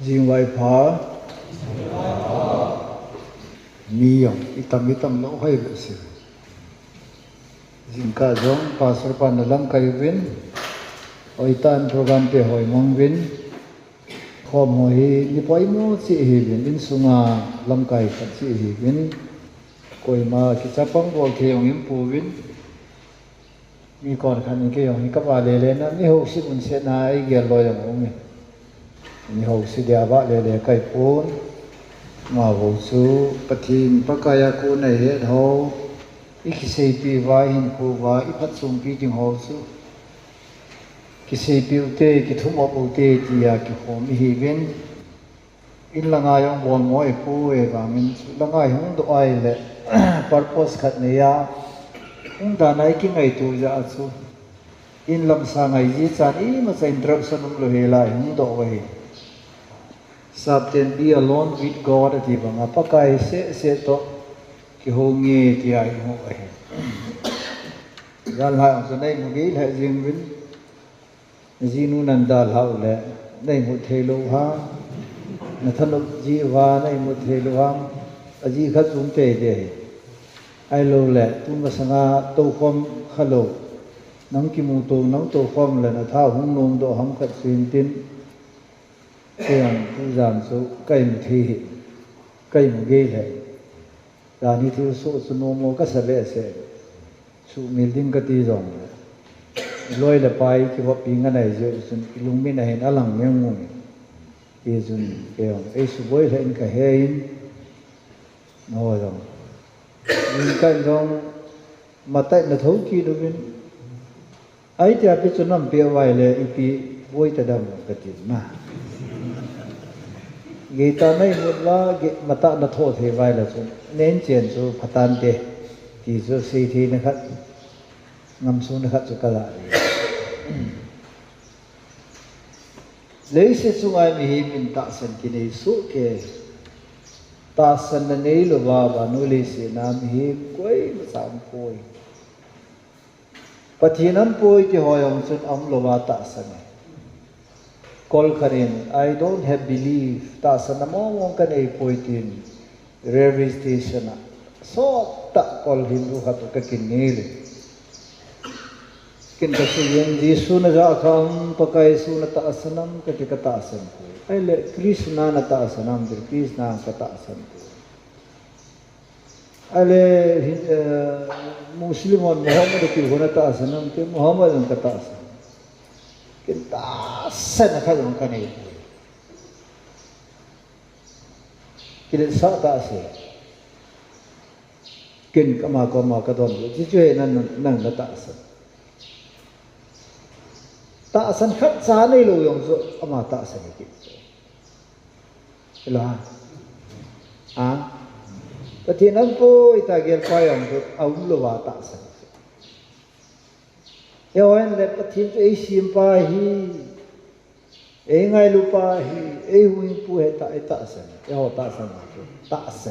riêng vai phá miyong itam lo hay bị sự riêng cả giống pastor panalang kayu win oitan program te hoy mong win khom ho hi ni poi mo chi hi win in sunga lam kai ka chi hi win koi ma ki chapang bol the ong im pu win mi kon khan ke ong ka ba le na mi ho si un se na ai ge lo yang ong ni ho si dia ba le kai pon ma vô su pathin pakaya ku nei he ho ikisei pi wa hin ku wa iphat sum pi jing ho su kisei pi te ki thum op te ti ya ki hom hi ven in langa yong bon moi pu e ba min su langa hung do ai le purpose khat ne ya hung da nai ki ngai tu ja su in lam sa ngai ji chan I ma sa introduction lo he lai hung do we Sabten be alone with God at ibang apakai se to ki hongi ti ai ho ai dal ha so nei mu gi la jing win jinu nan dal ha le nei mu thelo ha na thanu ji wa nei mu thelo ha aji kha chung te de ai lo le tu ma sanga to khom khalo nang ki mu to nang to khom le na tha hung nom do ham khat sin tin Tiang tu giảm số cây một thi cây một ghê này là như thiếu số số nô mô các sản lệ sẽ số miền tinh cái tí rồi lôi là bài cái vật pin cái này rồi số lùng bên này nó lằng miếng mùng thì rồi kiểu ấy số bôi lên cái hình rồi rồi nhưng cái trong mà tại nó thấu chi đâu bên ấy thì biết số năm bia vài lệ ipi bôi ta đâm cái gì mà Gita nay mula mata na tho the vai la chu nen chen chu phatan te ti chu si thi na khat ngam su na khat chu kala le se chu ngai mi hi min ta san ki nei su ke ta san na nei lo ba nu le se na mi hi koi ma sam koi pathinam poi ki hoyong chun am lo ba ta san Call Karin, I don't have belief. Ta sa namong ka na ipoitin railway station na. So ta call Hindu kato ka kinili. Kin kasi yung Jisu na sa akam pakaisu na taasanam kati kataasan ko. Ay le Krishna na taasanam dir Krishna ang kataasan ko. Ay le Muslimon Muhammad ko na taasanam ke Muhammad ang kataasan. Kita sen na kayong kanay Kilit sa taas Kin kama ka doon Jijuhe nang nataasan Taasan khat sanay lo yung so kama taasan ikit Ilo ha Patinan po itagil pa yung awang luwa taasan Yawan le pathin chu ei sim pa hi ei ngai lu pa hi ei huing pu he ta san yo ta san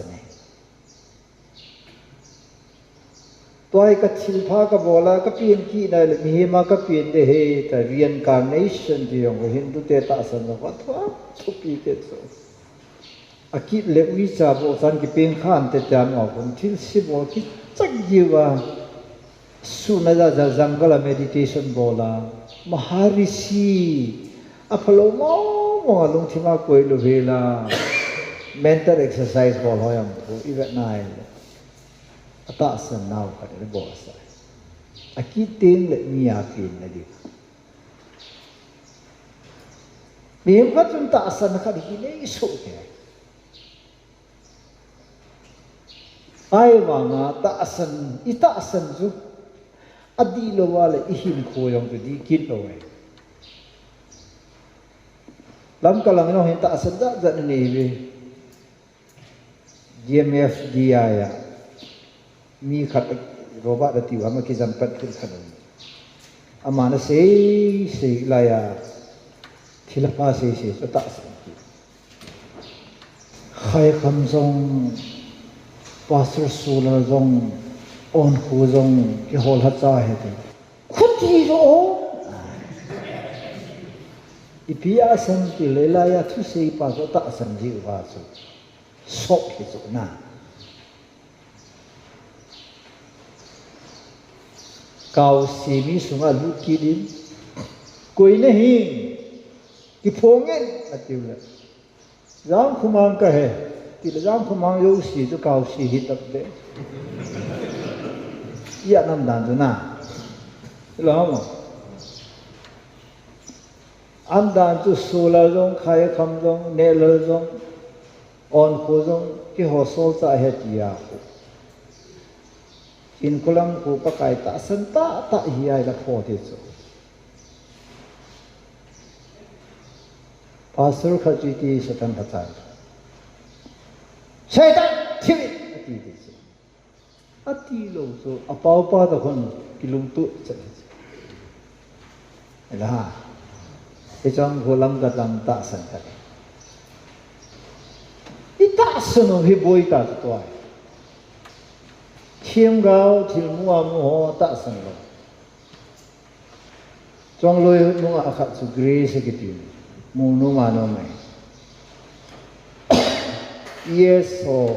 ne toy ka thil pha ka bola ka pin ki na le mi ma ka pin de he ta reincarnation di yong hindu te ta san na wa thwa thu pi ke so akit le wi cha bo san ki pin khan te jam o kun thil si bo ki chak jiwa Suna za jangala meditation bola maharishi apalo mo alung thima koi lo vela mental exercise bol hoyam thu ivet nai ata san naw ka de bo sa akitin le mia pin na di bim ka chun ta san ka di ne so ke ai wa nga ta san ita san ju Adi lo wala ihin ko yung di kit lo eh. Lam ka lang no hinta asanda za ni GMF dia mi khat roba da ti wa ma ki jampat kin khan amana se la ya thilapa se ta san khai kham song pastor sula song on khu zong ki hol ha cha he te khut hi ro ipia san ti lelaya thu sei pa so ta san ji wa so sok hi so na cao si mi sunga lu ki din koi nahi ki phongen atiu la jang khumang ka he ti la jang khumang yo si to cao si hi tak de ya nam dan tu na lo mo an dan tu sola jong khai kham jong ne lo jong on ko jong ki ho sol cha he ti ya in kulam ko pakai ta san ta hi ai la pho ti so pastor khaji ti satan ta shaitan thiwi ati ti so ati lo so apau pa da khon kilung tu cha ela ha e chang golam ga lam ta san ta ita suno hi boi ta to ai chiêm gạo thì mua mua ta sang lo trong lối mua ăn khát su grace cái gì mua nó mà nó mày yes o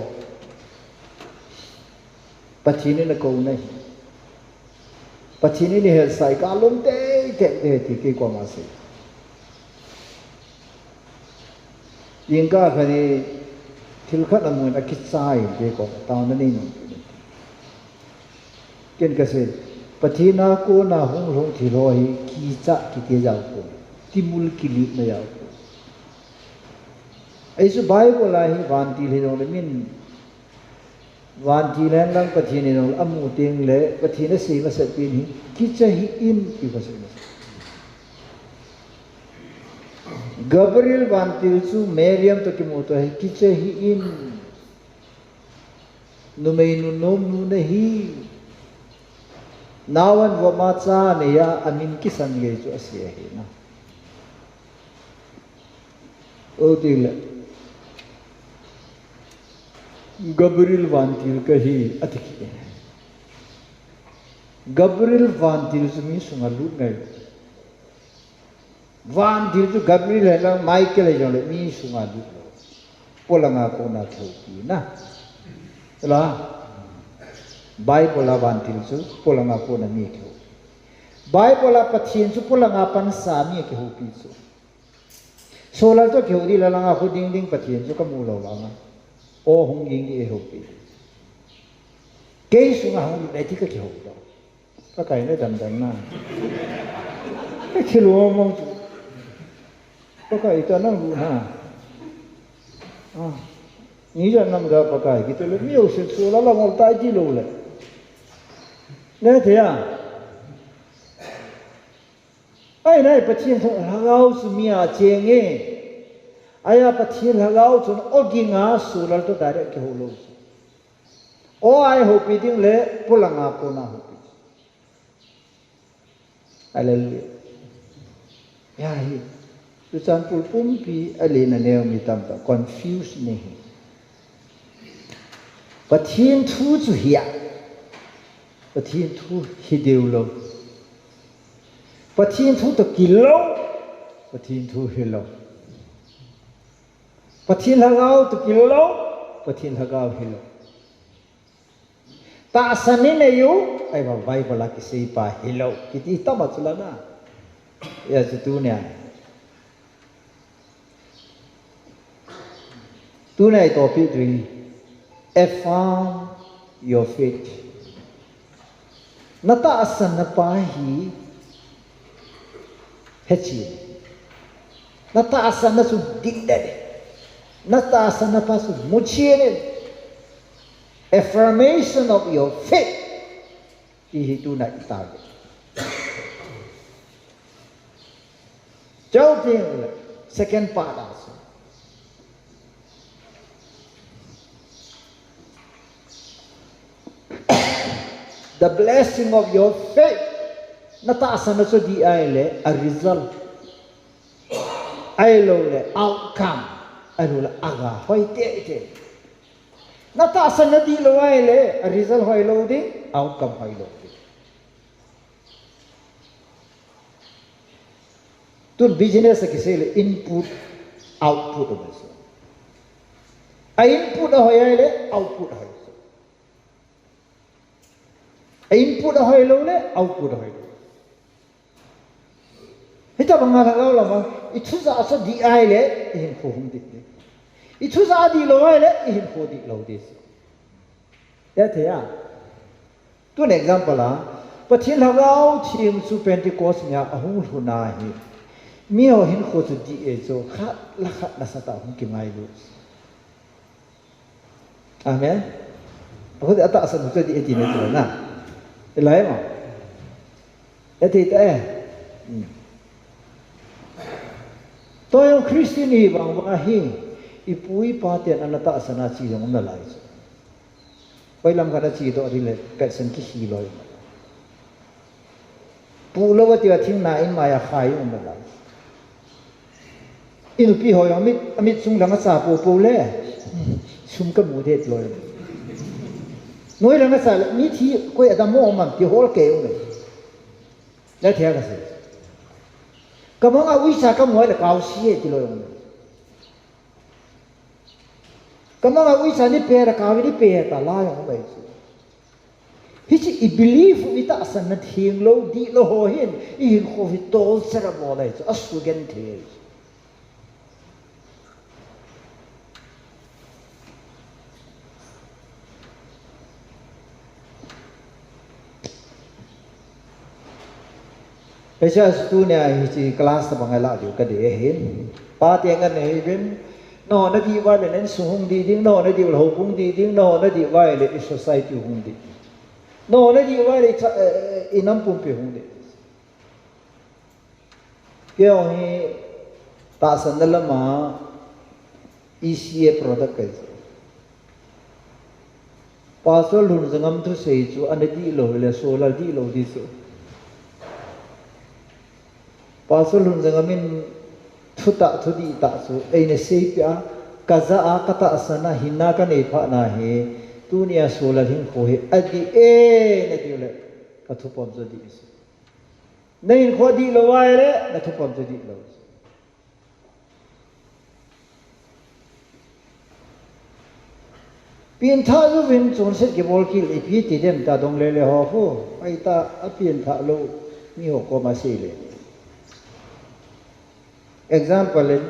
pachini na câu này pachini ni hết sai cả lông tê thì cái quả mà sẽ yên cả cái này thiếu khát là muốn ăn kít sai cái quả tao nó nên kiên cái gì, pathina cô na hung hung thì rồi kỳ cha kỳ thế giàu cô, timul kỳ lị mà giàu cô, ấy số bài của lại van ti lên rồi mình van ti lên lang pathina rồi amu tiếng lệ pathina sĩ mà sẽ pin hi kỳ cha hi in kỳ cái gì Gabriel van ti su Miriam to cái mото है kỳ cha hi in numei nu nom nu nahi nawan wa ma cha ne ya amin ki san ge chu asia hi na o dil Gabriel van til ka hi atiki Gabriel van til su mi sunga lu ngai van til su Gabriel la Michael le jole mi sunga lu polanga ko na thoki na la Bible la van til su polanga ko na mi kho Bible la pathin su polanga pan sa mi ke ho pi su solar to ke ri la nga khu ding ding pathin su ka mu lo la nga o hong ying e ho pi ke su nga hong le ti ka ke ho do ka kai ne dam dam na ke chi lo mo chu ka kai ta na lu na ni ja nam da pa kai ki to le mi o se su la la mo tai ji lo le nè thế à ai này bắt chiên thằng hao su mía chén nghe ai à bắt chiên hao chun ô kinh ngã su lal to đại cái hồ lô ô ai hồ pi tiếng lệ pulang ngã po na hồ pi hallelujah ya hi tu chan pul pum pi ali na neo mi tam ta confused ne bắt chiên thu chu hiya pathin thu hideu lo pathin thu to kilo pathin thu hilo pathin hagao to kilo pathin hagao hilo ta sanin ne yu ai ba Bible la ki sei pa hilo kiti ta ma chula na ya tu ne tu ne to pi tri affirm your faith nata asan na pahi hechi nata asan na su digdade nata asan na pa su muchine affirmation of your faith ihitu na itabe chauting second part also the blessing of your faith nataasan na so di ay le a result ay lo le outcome ano la aga hoy te nataasan na di lo ay le a result hoy lo di outcome hoy lo di tuần business cái gì là input output ở đây input ở đây là output ở đây input ở đây là output ở đây hết ta bằng ngàn lâu mà ít chút ra sao đi ai là in khổ không đi ít chút ra đi lâu ai là in khổ đi lâu đi thế à tôi lấy example là bất thiên là gạo thiêm su Pentecost nhà ahung lu na hi miêu hin khổ tu đi cho khát là sao ta không kiếm ai luôn amen aku tak tak sebut tu di ini tu na lain mah itu tôi ông Christian hi bang bang hi ipui patian anak tak sana chi yang umna lai pai lam kada chi to rile person ki hi loi pu lo wa ti thing na in maya khai umna lai inu pi ho yang amit sung lam sa po le sum ka mu det loi nói rằng cái sao mi thi coi ở đâu mà thì hol kêu này để theo cái gì cái món ăn uy sa cái món là cao xí thì lôi cái món ăn uy sa đi bè là cao đi bè ta la yang vậy hi chỉ believe vi ta san na thieng lo di lo ho hin i ho vi tol sera bo lai asu gen the bây giờ tu này chỉ class bằng ngày lạ điều cái để hiện ba tiếng anh này bên nó đi vai là nên xuống đi tiếng nó đi là hậu cung đi tiếng nó đi vai là society hung đi nó đi vai là inam pun pe hung đi cái ông ta sandal mà ECA product cái pasal luôn zangam tu sei chu anh đi lo là solar đi lo đi so pasal hun jangamin thuta thudi ta su eine seipia kaza a kata asana hinna ka nei pha na he tunia solar hin kho he adi e na diule ka thupom zo di su nei kho di lo wai le na thupom zo di lo pin tha lu vin chon set ke bol ki le pi ti dem ta dong le ho hu ai ta a pin tha lo mi ho ko ma se le example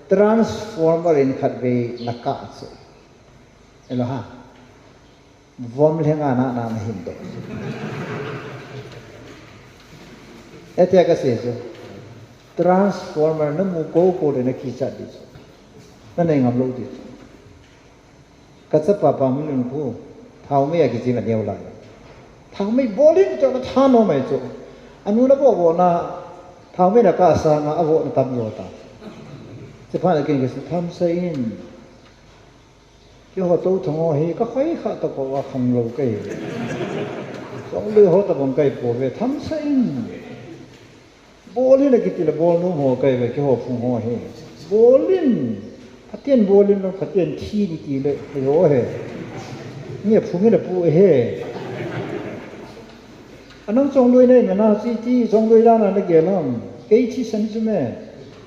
transformer in khatve nakatse elo ha vom lenga na hindo etia ka se so transformer na mu ko de na ki chat di na nei ngam lo di ka sa pa pa mu lu ko thau me ya ki jin la neu la thau me bolin cho na tha no mai cho anu na bo na thao mấy là cả sang à vô nó tạm vô ta, chỉ phải là cái tham say in, cái họ tu thằng họ hi có khay khát tao có không lâu cái, xong rồi họ tao còn cái bộ về tham say in, bố lên là cái gì là bố nó họ cái về cái họ phụng họ hi, bố lên, phát triển bố lên nó phát triển thi đi gì đấy, cái họ hi, nghe phụng cái là bố hi. anh trong đôi này mà chỉ trong đôi ra là nó kia lắm cái chi sinh chứ mẹ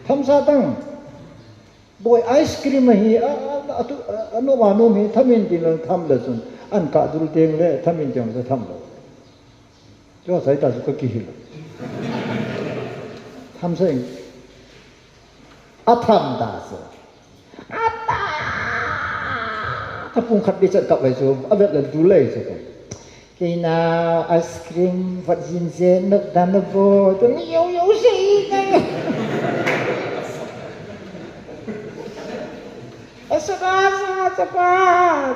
tham gia tăng boy ice cream hi nó mà nó hi tham mình thì là tham là sun ăn cả đủ tiền lệ tham mình chẳng sẽ tham đâu cho sai ta có kỳ hiệu tham sinh tham ta sự ta phun khát đi chợ cặp vậy rồi ở đây là đủ lệ rồi khi nào ice cream vật gì dễ nước đan nước vô tôi yêu gì này Asapa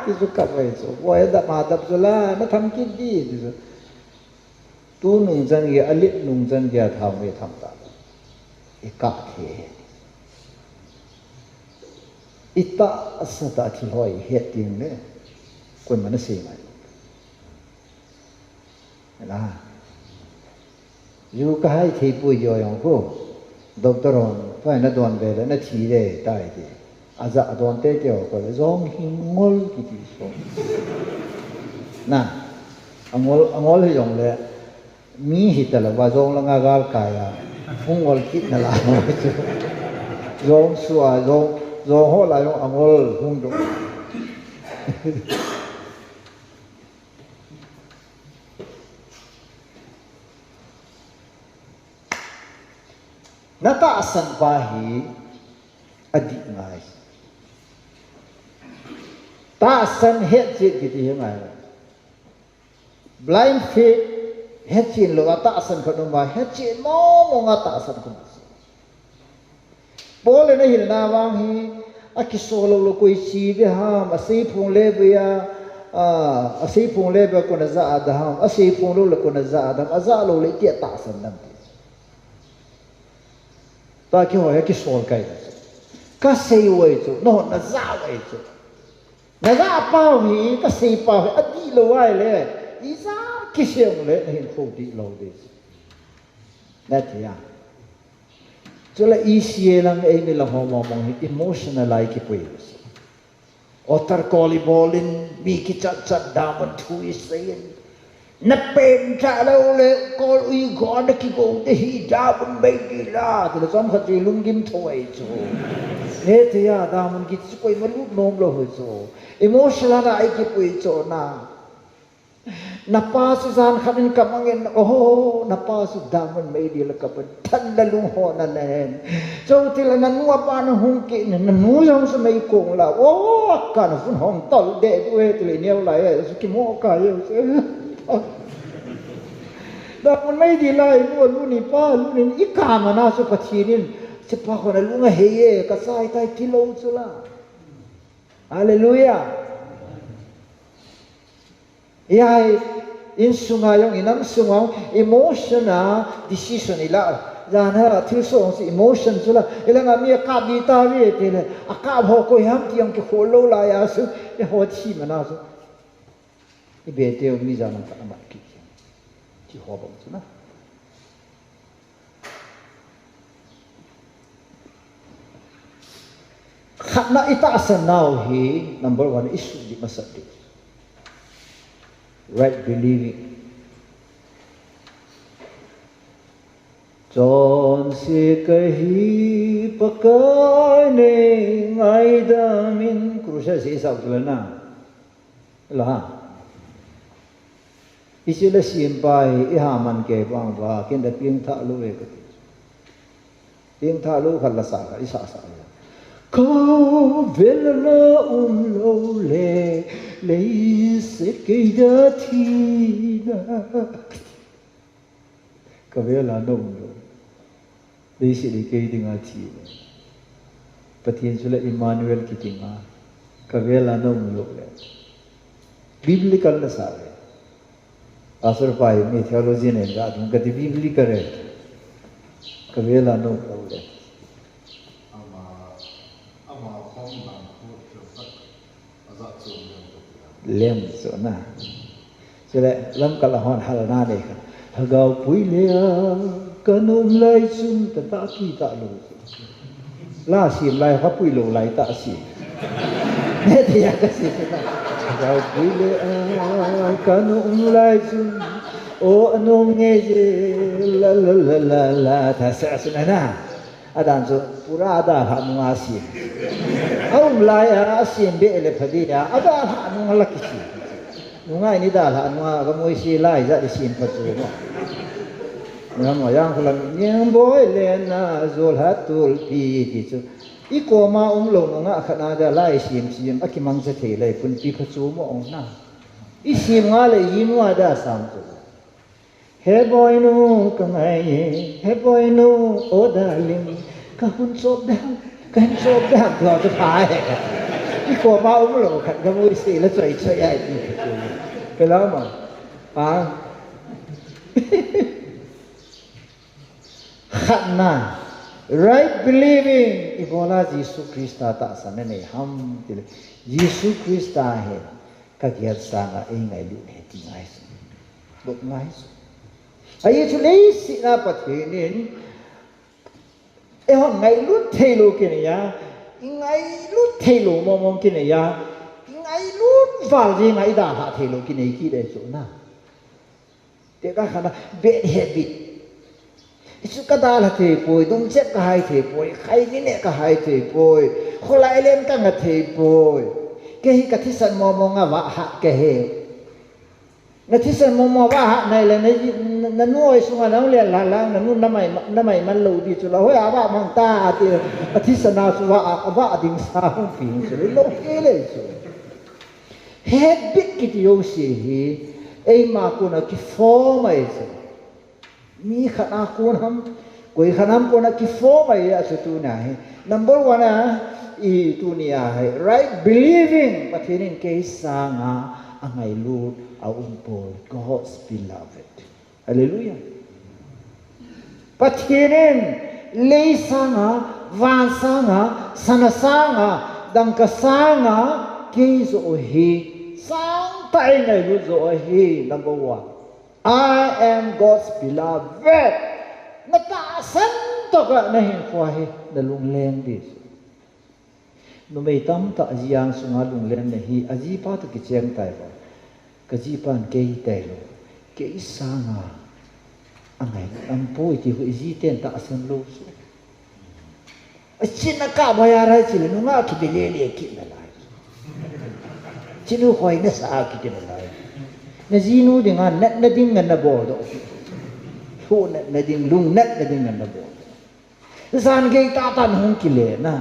thì suka vậy rồi vậy đã mà tập rồi là nó thăm cái gì thì tu nung dân kia alit nung dân kia thao về thăm ta cả thế ita asata thì hỏi hết tiếng đấy quên mà nó xì mày là dù cái thì bùi rồi ông cô doctor phải nó đoàn về đấy nó chỉ để tại thì à dạ đoàn tết kiểu gọi là giống hình ngol cái gì số nè ngol thì dùng là mi hít là và giống là ngà gal cài à hung ol kit na la zong sua zong ho la yong angol hung do nata asan bahi adi ngai ta asan het jit giti ngai blind faith het chin lo ta asan khanu ma het chin mo nga ta asan khanu bol ne hin na wang hi akisolo lo koi chi de ha ma sei phung le bia a sei phung le ba ko na za da ha a sei phung lo ko na za da a za lo le ti ta asan nam ta ki ho ya ki sol kai ka sei wei chu no na za wei chu na za pa hi ka sei pa a di lo wai le i za ki siang le hin kho di lo de na ti ya cho la i sie lang e mi la ho mo mo emotional like ki pui otar koli bolin mi ki chat chat da man thu i sein na pen cha lo le kol ui go na ki go de hi da bun be di la to som kha chi lung kim thoi chu ne ti ya da man ki chi koi ma lu nom lo ho chu emotional na ai ki pui chu na napa su zan khanin kamangin oh napa su daman mai di la kapan than la lu ho na nen so til na nu pa na hung ki na nu yong sa mai kong la oh ka na fun hong tol de tu he til neu lai su ki mo ka ye daman mai di lai lu ni pa lu ni ikka ma na su pathinin se pa ko na lu nga he ye ka sai tai kilo chu la hallelujah yai in sunga yung inam sungong emotional decision ila jana thil song si emotion chula ila nga mi ka di ta wi te le aka ho ko ham ti ang ki kholo la ya su e ho thi mana su i be te mi jana ka ma ki ti ho bang su na khatna ita asan now hi number 1 issue di masadi right believing. Chon se kahi pakane ngai da min krusha se sao tu na la isila sim pai I ha man ke bang ba ken da ping tha lu ve ka ping tha lu khala sa ka isa sa ko vello lo le le se ke da thi na ka vela no lo le si le ke dinga thi patien sula Emmanuel ki tinga ka vela no lo le biblical na sa ve asur pai mi theology ne ga dum ka di biblical re ka vela no lo le lem so na so le lam kala hon hal na ne ka gao pui le kanum lai sum ta ta ki ta lo la sim lai ha pui lo lai ta si ne ti ya ka si ta gao pui le kanum lai sum o anong nge la la la la la ta sa su na adan so pura ada ha nu asi ông lai asim be le phadi ya ada ha nu la ki si nu ngai ni da la nu ga moi si lai za di sim pa chu mo na mo yang khulang nyang boy le na zol hatul pi ti chu I ko ma lo nga khana da lai sim sim akimang se the le pun pi pha chu mo ong na I sim nga le yin wa da sam chu he boy nu ka ngai he boy nu o darling ka hun chop da kan chop da to to phai I ko ma lo khat ga moi si la choi choi ai ti cái đó mà khát na right believing ibola Jesus Christa ta sa ne ham tile Jesus Christa he ka gyat sa nga ai ngai lu he ti ngai su bok ngai su ai chu le si na pathinin e ho ngai lu thei lu ke ne ya ngai lu thei lu mo mo ke ne ya ngai lu val ji ngai da ha thei lu ke ne ki de chu na te ka khana bad habit Isu kada la the poi dong chet ka hai the poi khai ni ne ka hai the poi kholai len ka nga the poi ke hi ka thisan mo mo nga wa ha ke he na thisan mo mo wa ha nai le na noi su nga nang le la lang na nu na mai man lo di chu la hoi a wa mang ta ti thisana su wa ding sa hong pin chu lo ke le chu he big ki yo si hi ei ma ko na ki fo mai chu mi khana ko nam koi khanam ko na ki fo mai ya su tu na he number 1 I tu nia hai right believing pathinin ke sanga angai lut a pol God's beloved hallelujah pathinin le sanga van sanga sana sanga dang ka sanga ke zo hi sang tai ngai lu zo hi number 1 I am God's beloved na ta san to ka na hin kwa hi na lung leng dis no mei tam ta jiang sunga lung leng na hi aji pa to ki cheng tai ba ka ji pan ke tai lo ke sanga angai am poi ti hu ji ten ta san lo su a chin na ka ba ya ra chi le no nga ki de le ki na lai chi nu hoi na sa ki de lai na zinu dengan net na ding na bo do hu net na ding lung net na ding na bo san ge ta tan hong ki le na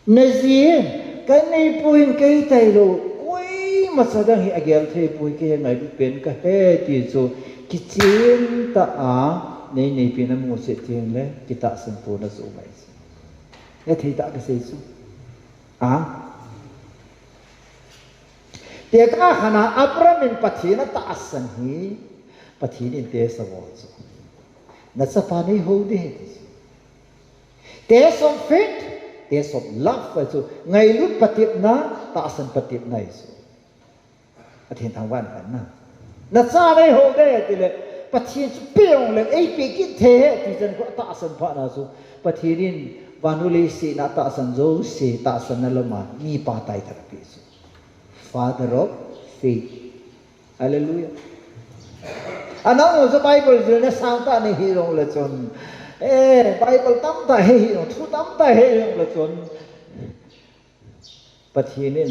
na zin ka nei puin ke tai lo koi ma sa dang hi agel the pui ke ngai du pen ka he ti zo ki chin ta a nei nei pin na mo se tin le ki ta san pu na zo mai ya thei ta ka se su a te ka khana abramin pathina ta asan hi pathinin te sawo chu na sa pa nei ho de te som fit te som love fa chu ngai lut patit na ta asan patit nai chu athin thang wan kan na sa nei ho de ti le pathin chu peong le ei pe ki the ti jan ko ta asan pha na chu pathinin vanule si na ta asan zo si ta asan na lama ni pa tai ta pi chu Father of faith. Hallelujah. Anong sa Bible na sangta ni hirong lechon. Bible tam ta he hirong, thu tam ta he hirong lechon. Pathinin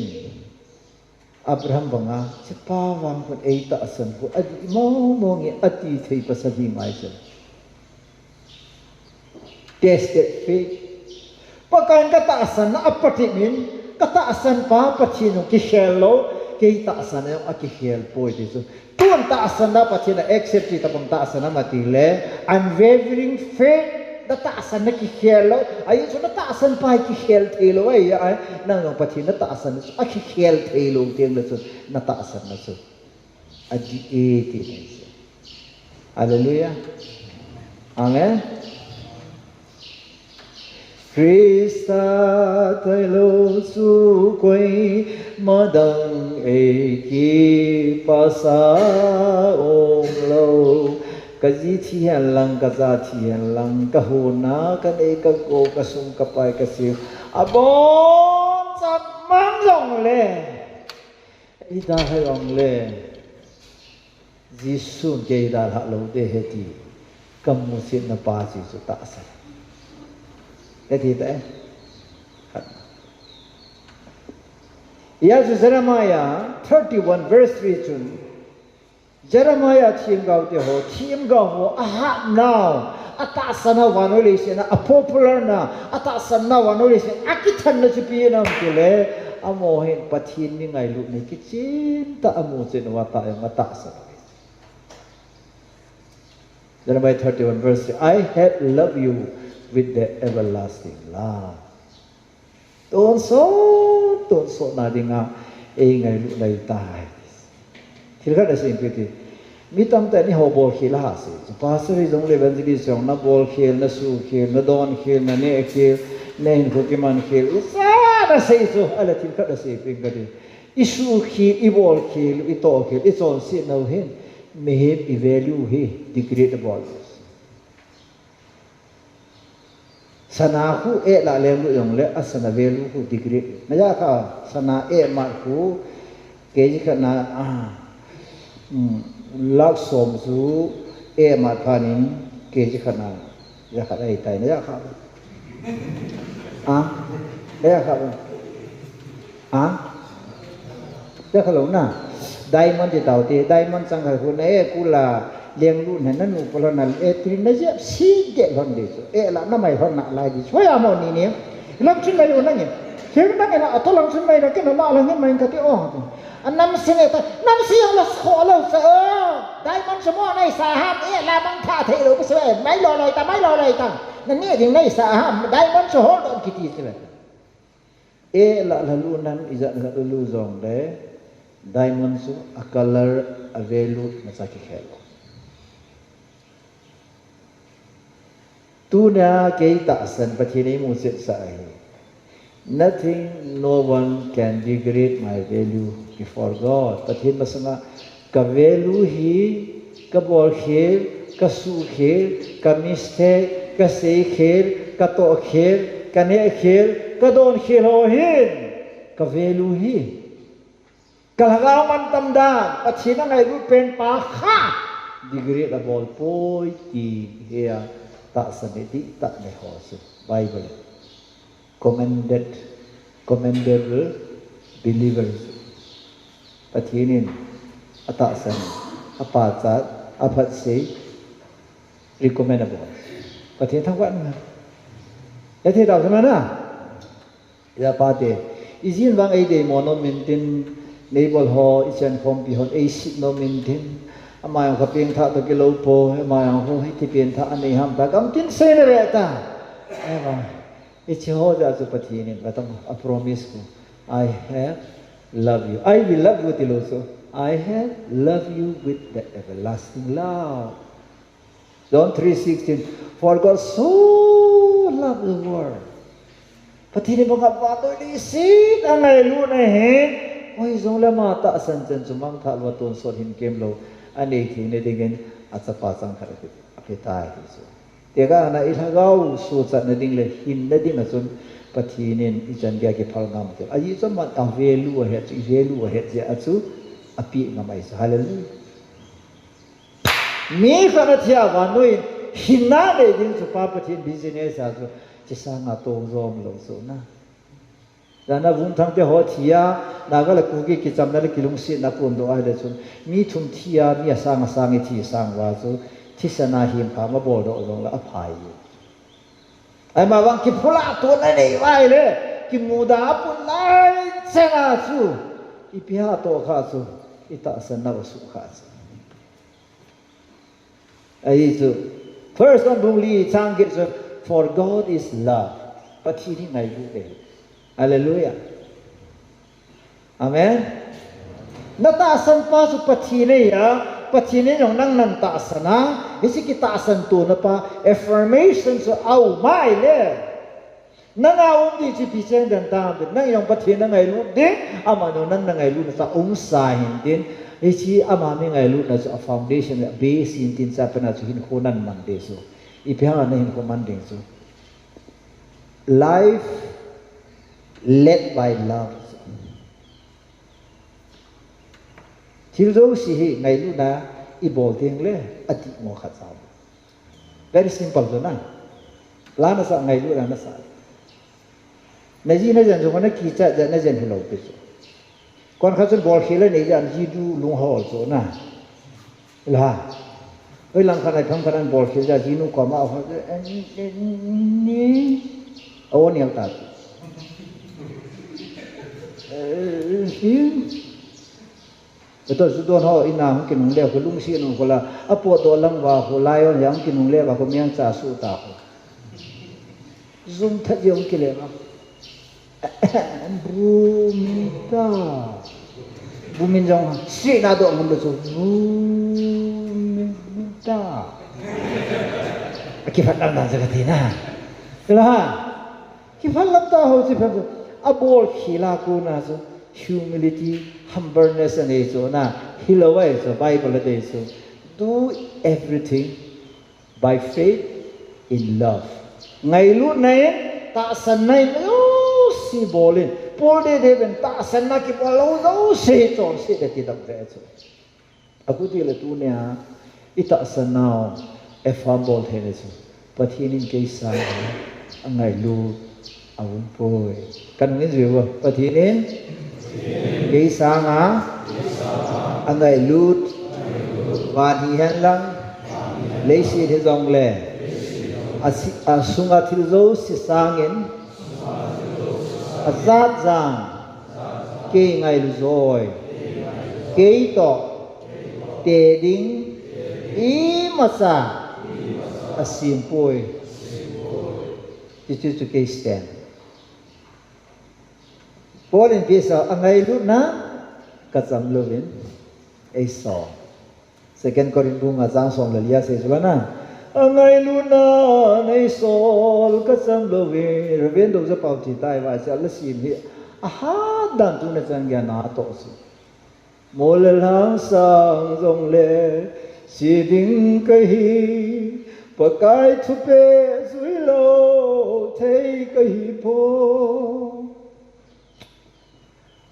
Abraham banga si pawang pun ta asan po adi mo ngi ati thei pasagi mai sen. Tested faith. Pakan kata asan na apatinin kata asan pa pachinong ki hello ke ta asan yung aki hel po ito tuan ta asan na pachina accept ita pang ta asan na matile unwavering faith na ta asan na ki hello ayun so na ta asan pa ki hel telo ay nang yung pachina ta asan na aki hel telo teng na so na ta asan na so adi eti na hallelujah amen Krista tay lo su quay madang ki pasa ong lo kaji thian lang kaza thian lang kahuna kan ka ko kasum kapai kasi abon sat mang long le ida hai ong le jisun ke da ha lo de heti kamu sin na pa si su ta sa thì thế Yes, Jeremiah 31 verse 3 chun Jeremiah thiem gao te ho thiem gao ho aha now ata sana vanolation a popular na ata sana vanolation akithan na chipi nam tile amo hen pathin ni ngai lu ni kichin ta amo chen wa ta yang ata sa Jeremiah 31 verse I have loved you with the everlasting love. Don't so na dinga ngai lu dai tai. Thilka da sin piti. Mi tam ta ni ho bol khila ha se. Pastor jong le evangelist jong na bol khel na su khel na don khel na ne khel ne ko ki man khel. Sa da se so ala thilka da se pin ga di. Isu khel I bol khel I to khel it's all sit no hin. Me I value he degrade about. Sana hu la lem lu yong le asana velu hu degree na ya ka sana ma hu ke ji ka na lak som su ma phanin kê chứ khả năng ra khả đây tay nữa khả đấy khả ra khả lộn na diamond thì tàu thì diamond sang khả khu này cú là liang luôn này nó nụ còn là trin nó dễ xí dễ hơn đấy là nó mày hơn nặng lại đi xoay amo ni nè lâm sinh này luôn nè khi nó cái nào tôi lâm sinh này là cái nó mà là cái mình cái tiêu anh năm sinh này năm sinh là khó là sợ diamond số mỏ này xả ham là băng thả thế rồi cái số mấy lò này ta nên nghe tiếng này xả ham diamond số hốt đoạn kỳ thế này là luôn nan izan là luôn dòng đấy diamond số a color a value mà sao cái tu na kay taasan pathini mo sit sa nothing, no one can degrade my value before God. Pathin masanga ka value hi ka bol khel ka su khel ka mistake ka sei khel ka to khel ka ne khel ka don khel ho hin ka value hi kalagaw man tamda pathin ngai ru pen pa kha degrade a bol poi ti hea tak saniti tak nehosu Bible commendable believers pathinin atasan apachat aphatse recommendable pathin thangwan ya thế đạo thế nào ya pate izin wang ai de monumentin label ho ichen form pi hon ai sit no mentin amai ka ping tha to kilo po amai ho hi ti pin tha ani ham ta kam tin se ne re ta eva ichi ho ja su pathinin batam a promise ko I have love you I will love you tiloso I have love you with the everlasting love John 3:16 for God so loved the world pathinin ba ba to di sit angai lu ne he oi zong la ma ta san chen chumang tha lo ton so hin kem lo ani thi ne dingen achapa chang khar ke tai so tega na ilhagau su chat na ding le hin na ding asun pathinin ijan ga ke phal ngam te ayi chom ma ta value he chi value he je achu api ngamai sa hallelujah mi khana thia wa noi hinna le ding chu pa pathin business a chu chi sa nga tong rom lo so na dana vung thang te ho thia na ga la ku ki cham na le kilung si na pun do ai le chun mi thum thia mi asang asang thi sang wa chu thi sana him kha ma bol do rong la aphai ai ma wang ki phula to na nei vai le ki muda pun lai chena chu ipia to kha chu ita san na su kha chu ai chu first one bungli chang ge chu for God is love pathini ngai bu de hallelujah amen na ta san pa su pathini ya pathini yong nang nan ta sana isi ki ta san tu na pa affirmation so au mai le nang au di chi pi chen dan ta nang yong pathini ngai lu de ama no nang ngai lu na sa sa hin din isi ama mi ngai lu na sa foundation la base in tin sa pa na chu hin khonan man de so ipya na hin ko man de so life led by love thil zo si hi ngai lu na I bol ting le ati mo khat sa very simple zo na la na sa ngai lu na sa na ji na jan zo na ki cha ja na jan hi lo pe so kon kha chen bol khile nei jan ji du lung ho zo na la oi lang khan ai thang khan bol khil ja ji nu ko ma ho ni awon yang ta betul sudah ho ina mungkin ngle ko lung si no ko la apo to lang wa ko layon yang kin ngle wa ko miang cha su ta ko zum tha jong ki le ma bumin jong si na do ngom so bumita ki fa lang da sa katina kala ki fa lang ta ho si fa abol khila ko na so humility humbleness and so na hilawai so Bible de so do everything by faith in love ngai lu nai ta san nai lo si bolin pol de ben ta san na ki bolo lo se chon se de ti dam ve so aku ti le tu ne ita san nao effable thế này rồi bắt hiện in cái sao anh ngày lu ông phơi cần cái gì vậy bắt hiện in cái sao á anh ngày lu và thì hiện lăng lấy gì thế dòng lệ sunga thil zo si sangin azat zang ke ngai lu zoi ke to te ding I masa asim poi itu ke stand Paul in pisa angai lu na katsam lovin ai so second Corinthians nga jang som lalia se zulana angai lu na nei sol katsam lovin reven do za pau ti tai wa sa la sim hi aha dan tu na chang ya na to si mol lang sang jong le si ding cái hi pa kai thu pe zui lo thei cái hi po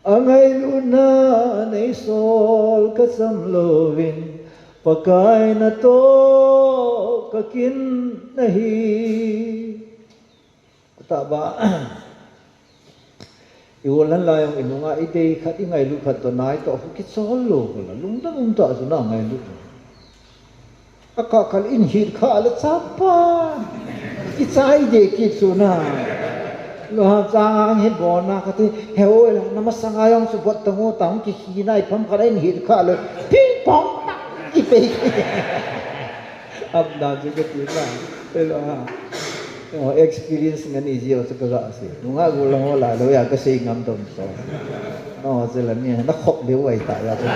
angai lu na nei sol ka sam lovin pa kai na to ka kin na hi ta ba iwolan la yung inunga ide khat ingai lu khat to nai to ki sol lo la lung ta su na ngai lu akakal in hit kha la chapa ichai de ki chuna lo ha chang hit bon na ka ti heo la namasanga yong su bot tango tang ki hi nai pham kha in hit kha la ping pong ki pe ab da ju ke ti la lo ha experience ngan easy o ka ga si nunga gu lang la lo ya ka sei ngam tom so no se la ni na khop liu ai ta ya ka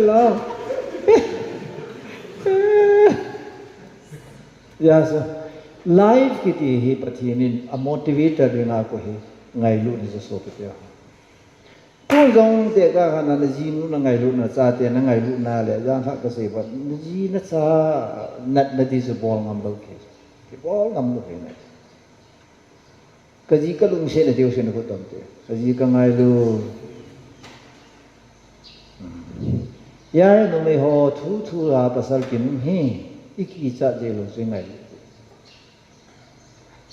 lo yes life kiti hi pathinin a motivator dina ko hi ngai lu ni so ke ya ko jong te ka kana na ji nu na ngai lu na cha te na ngai lu na le jang kha ka sei ba ji na cha nat na di so bol ngam lo ke bol ngam lo na ka ji ka lung se na deu se na ko tom te ka ji ka ngai lu ya no me ho thu thu la pasal kin hi iki cha je lo se ngai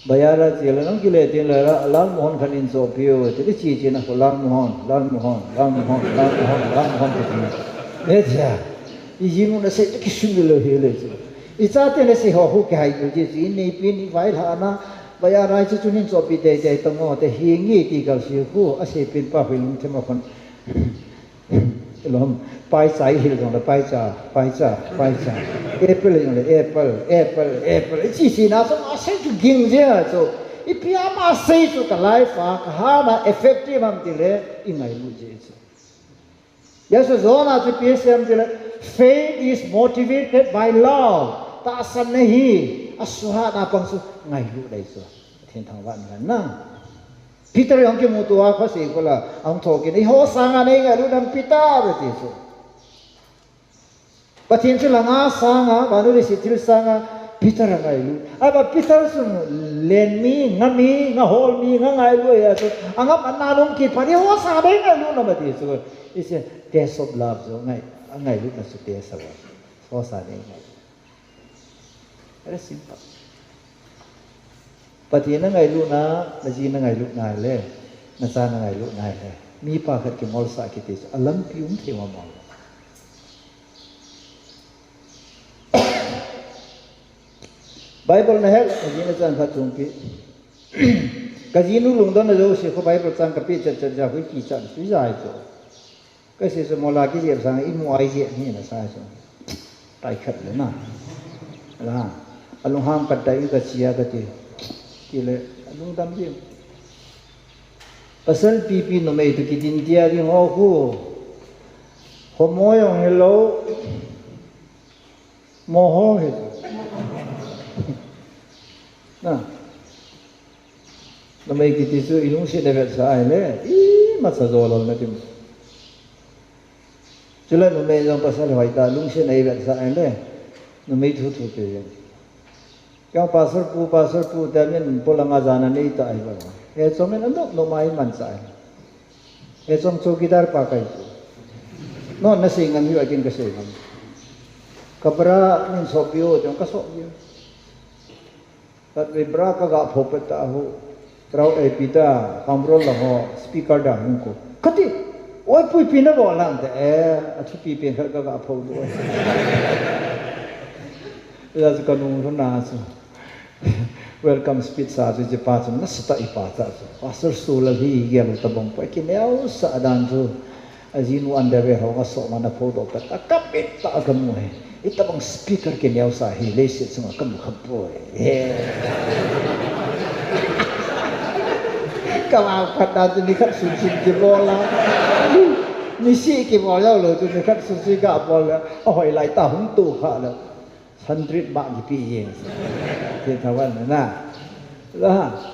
bayara je la nang ki le tin la alam mohon khanin so pio te chi chi na ko lam mohon ne ja I jinu na se ki shu lo he le ji I cha te ne se ho hu kai ju ji ji ni pin ni vai la na bayara chi chu nin so pi te te tong o te hi ngi ti ka si hu a se pin pa hui lung te ma kon lom pai sai hil dong la pai cha apple yong le apple chi chi na so ma se ju ging je so I pia ma se su ka life a ka ha na effective am ti le I ngai lu je so yes so zona ti psm ti le faith is motivated by love ta san nahi asuha na pang su ngai lu dai so thiên thang wan kan na Peter yang ke mutua kha se ko la ang tho ke ni ho sanga nei ngai lu nam Peter ti so pathin chu langa sanga banu ri sitil sanga Peter ngai lu aba Peter su len mi ngami nga hol mi nga ngai lu ya so angap ananong ki pani ho sa dai ngai lu na ba ti so is a test of love so ngai lu na su te sa wa ho sa dai ngai very simple pathin na ngai lu na ji na ngai lu ngai le na sa na ngai lu ngai le mi pa khat ki mol sa ki ti alam pium the ma mol Bible na hel ajina chan kha chung pi kajinu lungdon na jo se ko Bible chan ka pi cha ja hui ki chan su jai jo ka se so mola ki je sang I mu ai je ni na sa so tai khat le na la alung ham ka dai ka chia ka ti le alung dam je pasal pi no me tu ki din dia ri ho ku ho mo yong hello mo ho he na namai kiti su ilung se level sa ai le I ma sa zo lo na tim chula no me jong pasal hoi ta lung se nei vel sa ai le no me thu pe kya pasal pu ta men polanga jana nei ta ai ba e chomen andok no mai man sa ai e chong chokidar pa kai no na se ngam yu akin ka se ngam kabra nin sobio jong ka sobio tat we bra ka ga phopeta ho crowd ai pita kamrol la ho speaker da hung ko kati oi pui pina bo lang te a thu pi pen ka ga pho do ya ka nu na so welcome speech sa je pa so na sta I pa sa so pastor sula hi ge lo tabong pa kineu sa dan so azinu underwear ho ga so mana pho do ka kapit ta ka mu he itabang speaker kineu sa hi le sit so ka mu khap po Kalau kata tu ni kat suci ke bola, ni si ke bola lo tu ni kat suci ke bola, oh lai tahun tu kah lo, 100 baht di piye, kita tawan na, lah,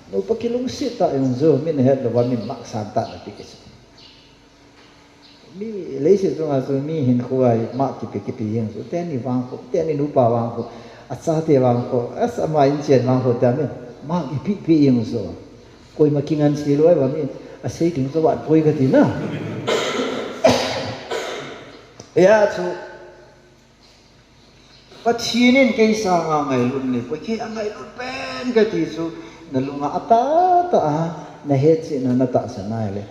lo pakai lungsit tak yang zo, min head lo min mak santat nanti kes. Mi lesi tu ngaso mi hin kuai mak di piye yang zo, tiada ni wang ko, tiada ni lupa wang ko, asal tiada wang ko, asal main cian wang ko tiada, mak di piye yang zo. Koi makingan silo ai bami asai ting so wat koi gati na ya chu patinin ke sa ngai lun ni koi ke ngai lun pen gati chu nalunga ata ta na het si na ta sanai le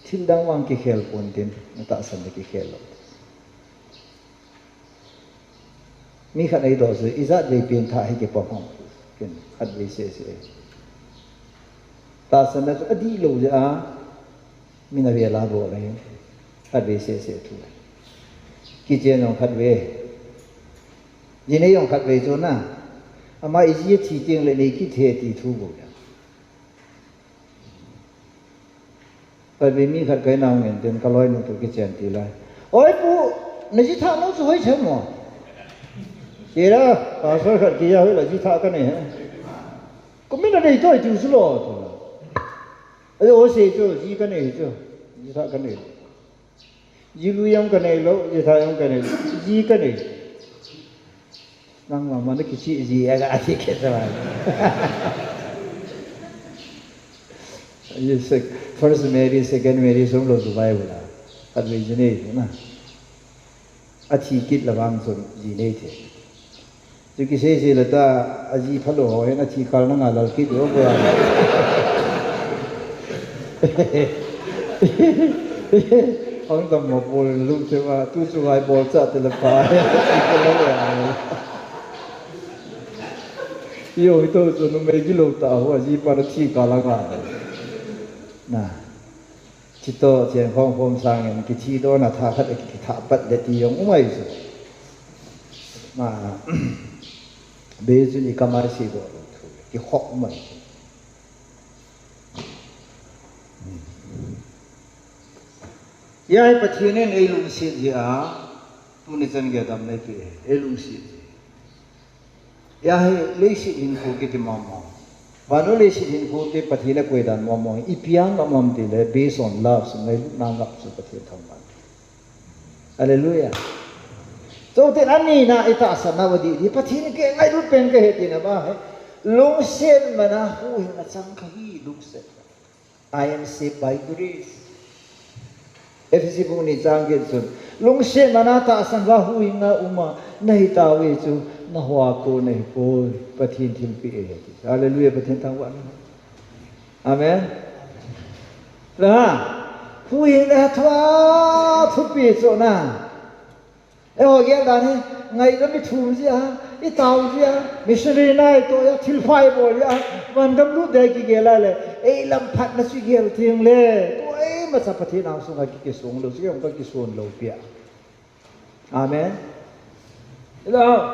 thindang wang ki khel pon tin na ta san ki khel mi khat ai do su izat ve pin tha hi ke pa hom ken khat ve se ta san na adi lo ja mina ve la bo le khat ve se thu ki je no khat ve yin ne yong khat ve zo na ama I ji chi ting le ni ki the ti thu bo ja khat ve mi khat kai na ngen ten ka loi no to ki chen ti lai oi pu ne ji tha no so hoi chen mo ye ra pa so khat ki ya hoi la ji tha ka ne ko mi na dei toi tu su lo我写就一个内就，一他个内，一路用个内路，一他用个内，一个内，让我们那个去一个阿弟看是吧？也是 first Mary second Mary 什么都是白不啦，阿弟是内是呐，阿弟结了王孙是内的，就个些了他阿弟跑路好，那弟考那个老结了不啦？Ông tầm một bộ lúc thế mà tu chú hai bộ chặt thì là phải yêu tôi cho nó mấy cái lô tàu hoặc gì para thi cả là cả nè chỉ to chuyện phong phong sang cái chi đó là thà khát cái thà bắt để thì ông ấy rồi mà bây giờ đi camera xí đó cái học mình ya hai pathinen ei lung si ji a tu ni chan ge dam nei ki ei lung si ji ya hai le si in ko ki ti mom mom ba no le si in ko te pathina koi dan mom mom I piang mom mom ti le based on love so ngai na ngap su pathin thong ba hallelujah so te ani na ita sanawadi di pathin ke ngai ru pen ke he ti na ba hai lung sen mana hu hin a chang kha hi lung sen I am saved by grace FCC pun ni janggit sun lung sen mana ta san wa hu inga uma nahi ta we chu na hwa ko nahi ko pathin thim pi e hallelujah pathin thang wa amen la hu inga thwa thu pi chu na e ho ge da ni ngai ga mi thu ji a I tau ji a missionary nai to ya thil phai bo ya wan gam lu de ki ge la le e lam phat na chi gel thiang le mà sao phát hiện nào xuống cái xuống lâu chứ không có cái xuống lâu bịa, amen, được không?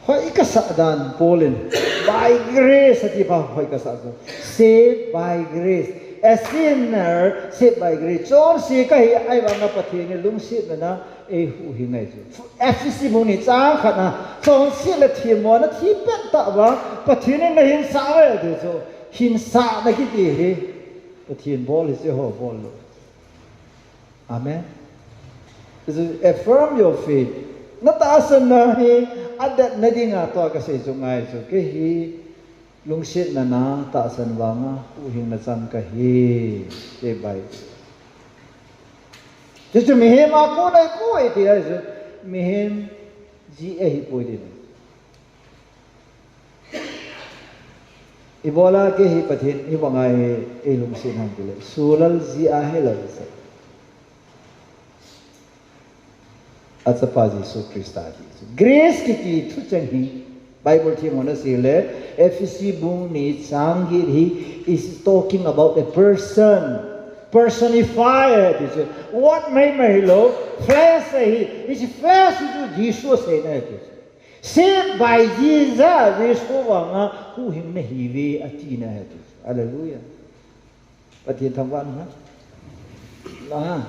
Hỏi cái sao đàn Pauline by grace thì bảo hỏi cái sao saved by grace, a sinner saved by grace. John say cái ai bảo ngap phát hiện lung sit mà na ai hu hi ngai chu FCC mo ni chang khat na chong si le thim mo na thi pen ta ba pathin na hin sa we de so hin sa na ki ti he pathin bol is ho bol lo amen is affirm your faith na ta san na hi adat na dinga to ka se chu ngai chu ke hi lungsit na na ta san wa nga hu hin na chang ka hi te bai chứ chứ mình hem à cô đây cô ấy thì là mình hem gì ấy bồi đi Ebola ke hi pathin hi wangai elung sin han bile sulal zia hello se atapa Jesu Krista ji grace ki thu chang hi Bible thi mona sile FCC bung ni changi hi is talking about a person personified is what may lo flesh hi is flesh to Jesus say na saved by Jesus, Yesu wanga hu him na hivi atina hatu. Hallelujah. Patin thangwan ha. Lah.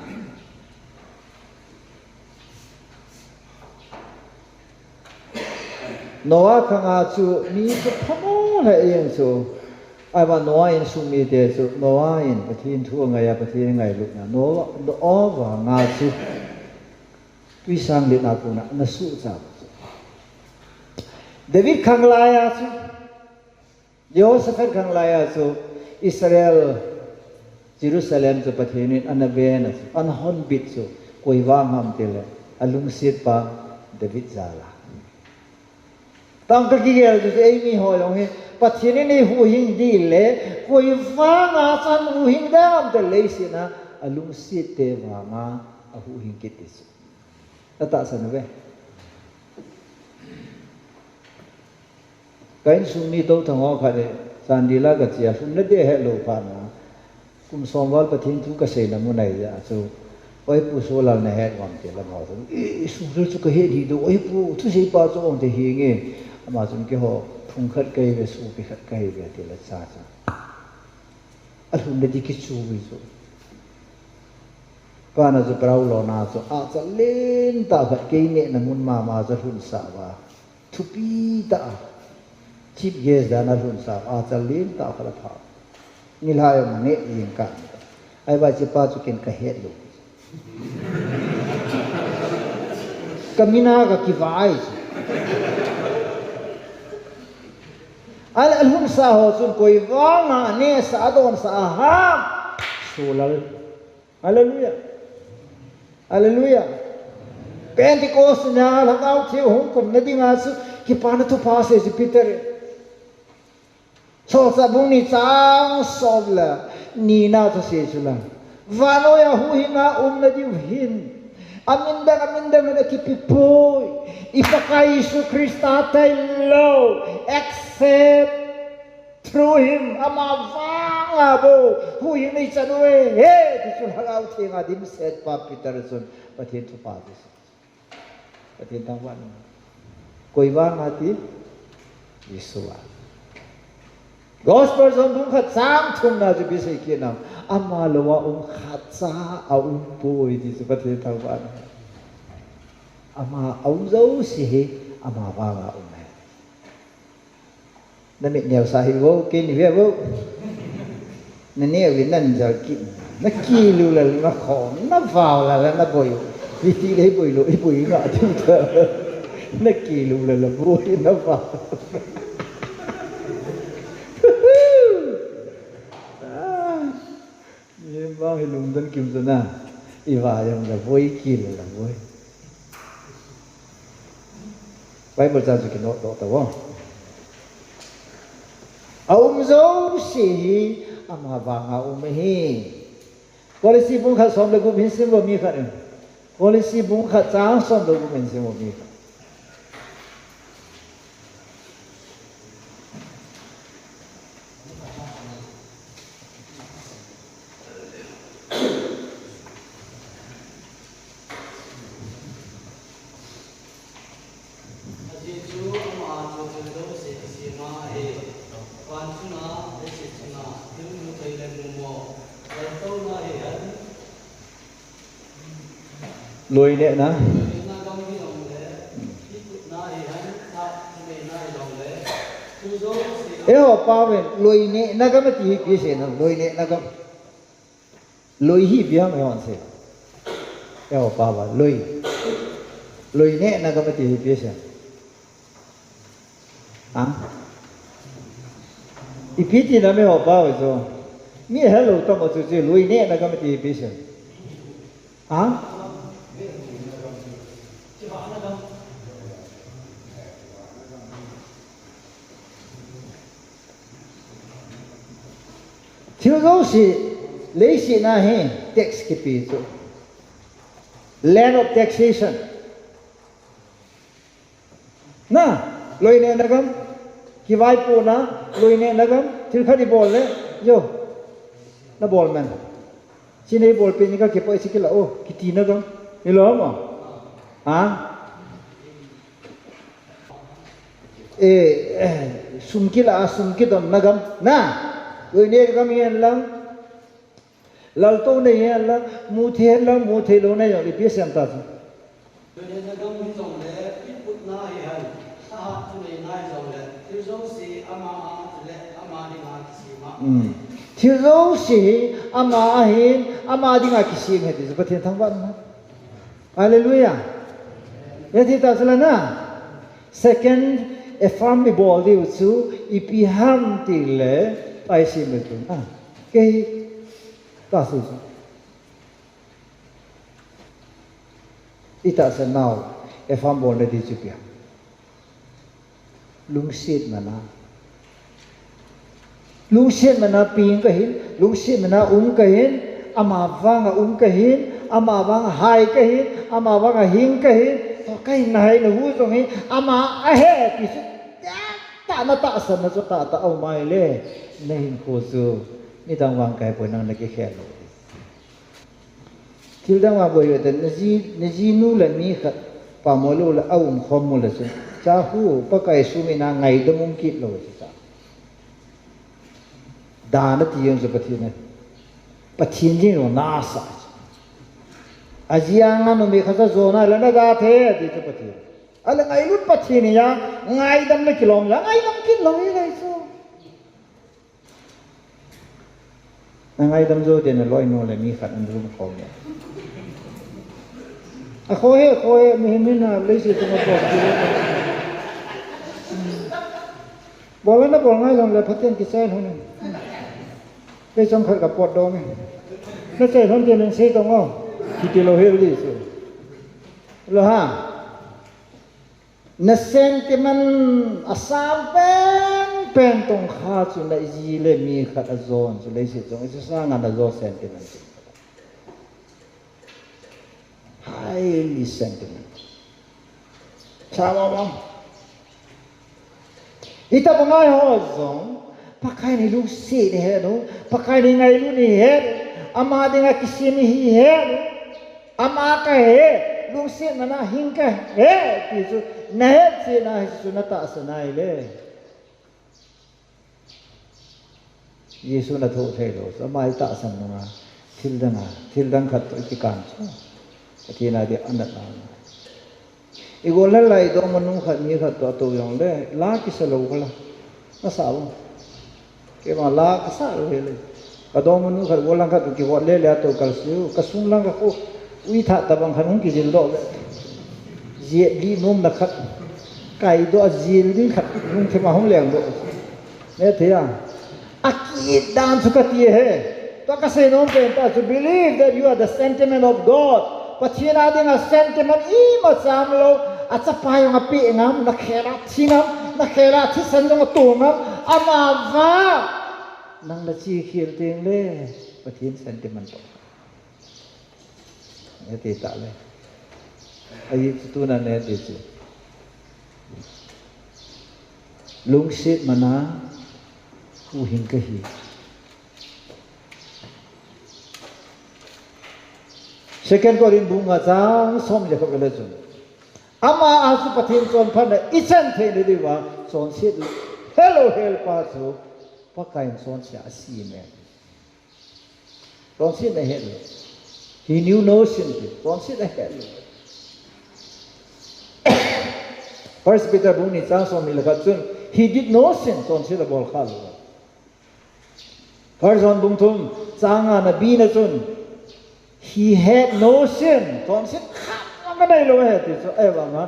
Noah khanga chu mi chu phamo la yen chu. Ai ba Noah in su mi de chu Noah in patin thu ngai patin ngai lu na Noah wa nga chu. Tui sang le na ku na su cha. David khang laya chu Jehoshaphat khang laya chu Israel Jerusalem chu pathinin anaben chu anhon bit chu koiwa ngam tele alung sit pa David zala tang ka ki gel chu ei mi ho long he pathinin ni hu hing di le koiwa nga san hu hing dam te le sina alung sit te wa nga a hu hing kit chu ta san ve kain sumi to thang khare sandila ka chia sum na de he lo pa na kum somwal pathin tu ka sei na mu nai ya so oi pu so la na he wam te la ma so e su chu ka he di do oi pu tu sei pa so on te hi nge ama sum ke ho thung khat kai ve su pi khat kai ve te la cha cha alhum de ki chu wi so pa na so prau lo na so a cha len ta khat ke ne na mun ma za hun sa wa thu pi ta chip yes dana run sa a chalin ta khala pha ni la yo ne yin ka ai ba chi pa chu ken ka het lo kamina ka ki vai al alhum sa ho sun koi wanga ne sa don sa ha sulal hallelujah hallelujah Pentecost na langau thiu hong kum na dinga su ki pa na tu pa se si Peter so sa bung ni chang sob la ni na to se chula vano ya hu hinga na di hin aminda na ki pipoi ipakai Yesu Krista tai lo accept through him ama vanga bo hu hin ni chanwe he ti chula gau thinga dim set pa Peter sun pathin tu pa dis pathin tangwan koi wa ngati Yesu Gospel zon bung khat sam thum na ju bisai ki nam amma lawa khat cha a poi di su pathe thawan amma zo si he amma ba ga he na mi neo sa hi wo ki ni ve wo na ne wi nan ja ki na ki lu la na kho na vào la na boi vi ti dei boi lo i boi nga tu ta na ki lu la boi na vào bao hi lung dan kim zana iwa yang la voi ki la voi Bible cha ki no to wo zo si ama ba nga hi policy bung kha som le gu bin sim bo mi kha policy bung kha cha som le gu bin sim bo mi kha lùi nè na eo pa wen lùi nè na ka ma ti pi se na lùi nè na ka lùi hi bia mai on se eo pa ba lùi nè na ka ma ti pi se à i pi ti na me ho pa wa so mi hello to mo chu lùi nè na ka ma ti pi se hả thiếu dấu gì lấy gì na he tax cái pi chỗ land of taxation na lôi nè na gam ki vai po na lôi nè na gam thiếu khát đi bol đấy yo na bol man xin đi bol pe ni ka ke po sikila o kiti na gam ni lo mo hả sumkila sumkidon na gam na lôi nè gam yen lang lal to ne yen lang mu the lo na yo đi biết xem ta cho nên nó đông cái dòng lệ ít bút nai hay sa cho nên nai dòng lệ thiếu dấu gì ama lệ ama đi ngai gì mà thiếu dấu gì ama hin ama đi ngai kisi hết thì có thiên thắng văn hallelujah vậy thì ta sẽ na second affirm me ball đi usu ipiham ti le ai si me tu cái ta sự ita sa now affirm ball đi chụp ya lungsit mana ping ka hin lungsit mana ka hin ama wanga ka hin ama wanga hai ka hin ama wanga hing ka hin to kai nai na hu so hin ama a he ti su ta na ta san na so ta au mai le na hin ko su ni tang wang kai po nang na ke khe lo til dang wa bo yo de na ji nu la mi khat pa mo lo la au khom mo la su cha hu pa kai su mi na ngai da mung kit lo sa da na ti yong sa pathin jing ro na sa ajiang no mi kha zo na la na ga the ti sa pathin ala ngai lut pathin ya ngai dam na kilom la ngai dam kit lo ngai so ngai dam zo de na loi no la mi khat an rum khom ya a khoe mi na le si to ma koบอกแล้วนะบอกง่ายลงเลยพัดเทียนกี่เส้นหุ่นไปจงขัดกับปวดดองแล้วเส้นหุ่นเทียนเส้นตรงอ้อที่ที่เราเห็นดิสิแล้วฮะนั่นเส้นที่มันอาสามเป็นตรงขาสุดในจีเลมีขัดอโซนสุดเลยสิตรงไอ้สร้างงานอโซนเส้นที่มัน highly sentiment ชาวบ้านita pangai ho zong pakai ni lu si ni he no pakai ni ngai lu ni he ama denga kisim hi he ama ka he lu si na hing ka he ti su na he si na su na ta sanai le yesu na tho the lo so mai ta san na thil dang khat to ti kan chu ti na de anat na igol lai do manung khat mi khat to yong le la ki sa lo kala na sa lo ke ma la ka sa lo le ka do manung khat golang khat ki wa le le to kal su ka sung lang ka ko ui tha ta bang khanung ki jil do le je di nom na khat kai do jil di khat nung the ma hong leng do ne the ya akit dan su ka ti he to ka se nom pe ta to believe that you are the sentiment of God Pachina ding a sentiment ima samlo at sa payo nga pi ngam nakhera thinam nakhera thisan dong tungam amava nang la chi khil ting le pathin sentiment to ete ta le ai tu na ne de chi lung sit mana hu hing ka hi second korin bunga chang som le khok le chu ama asu pathin chon phan ichan the le diwa chon sit hello pa chu pa kain son sia si me chon sit na hello he knew no sin chon sit na hello first Peter bungi chang som le kha chun he did no sin chon sit bol khal first on bung thum changa na bi na chun he had no sin chon sit kham ka dai lo he ti so ai wa ma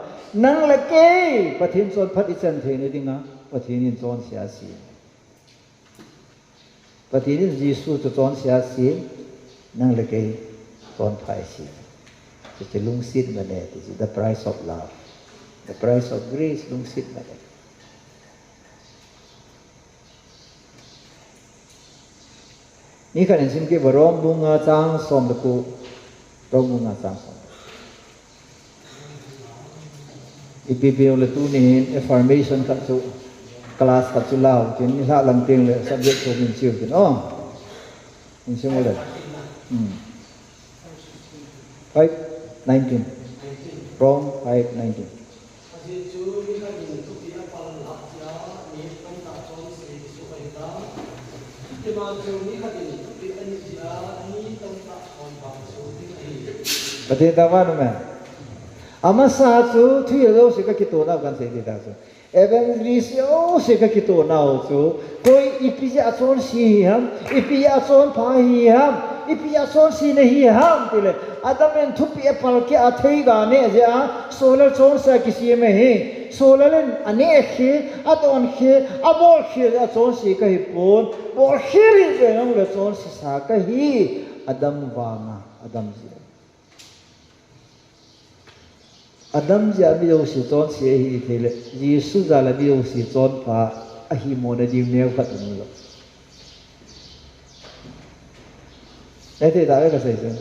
nang la ke pathin chon phat ichan the ni dinga pathin in chon sia si pathin in jisu to chon sia si nang la ke chon phai si จะลุงซิดมาเนี่ย this is the price of love the price of grace ลุงซิดมาเนี่ยนี่ขณะสิ่งที่บรมบุงอาจารย์สมตะกูรมบุงอาจารย์สมอีพีเปียวเลยตู้นี้ affirmation กับสุคลาสกับสุลาวจนนี่ถ้าลังเตียงเลย subject ตัวมันเชื่อมกันอ๋อมันเชื่อมเลย5:19 from 5:19 ประเทศตะวันออกมาอามาซาจูที่เราสิกกิโตนากันเสียดีตาจูเอเวนลิซิโอสิกกิโตนาจูคุยอีพิจาโซนสีฮัมอีพิจาโซนพาฮีฮัมอีพิจาโซนสีเนฮีฮัมติเลยอาดัมเอ็นทุบเอปลกิอาเทย์กาเนี่ยจ้าโซลาร์โซนสักกิสีไม่เห็นโซลาร์เล่นอันนี้เขียอาตอนเขียอาบอลเขียอาโซนสีก็ฮิปอนบอลเขียริเป็นองค์โซนสีสักก็ฮีอาดัมวานาอาดัมจีอาดัมจะมีโอกาสจนเสียหิเทเลยิสุจะละมีโอกาสจนพาอหิโมนะดิมเนียวขัดนี่ละแต่ที่ตาเอกใส่เสื้อ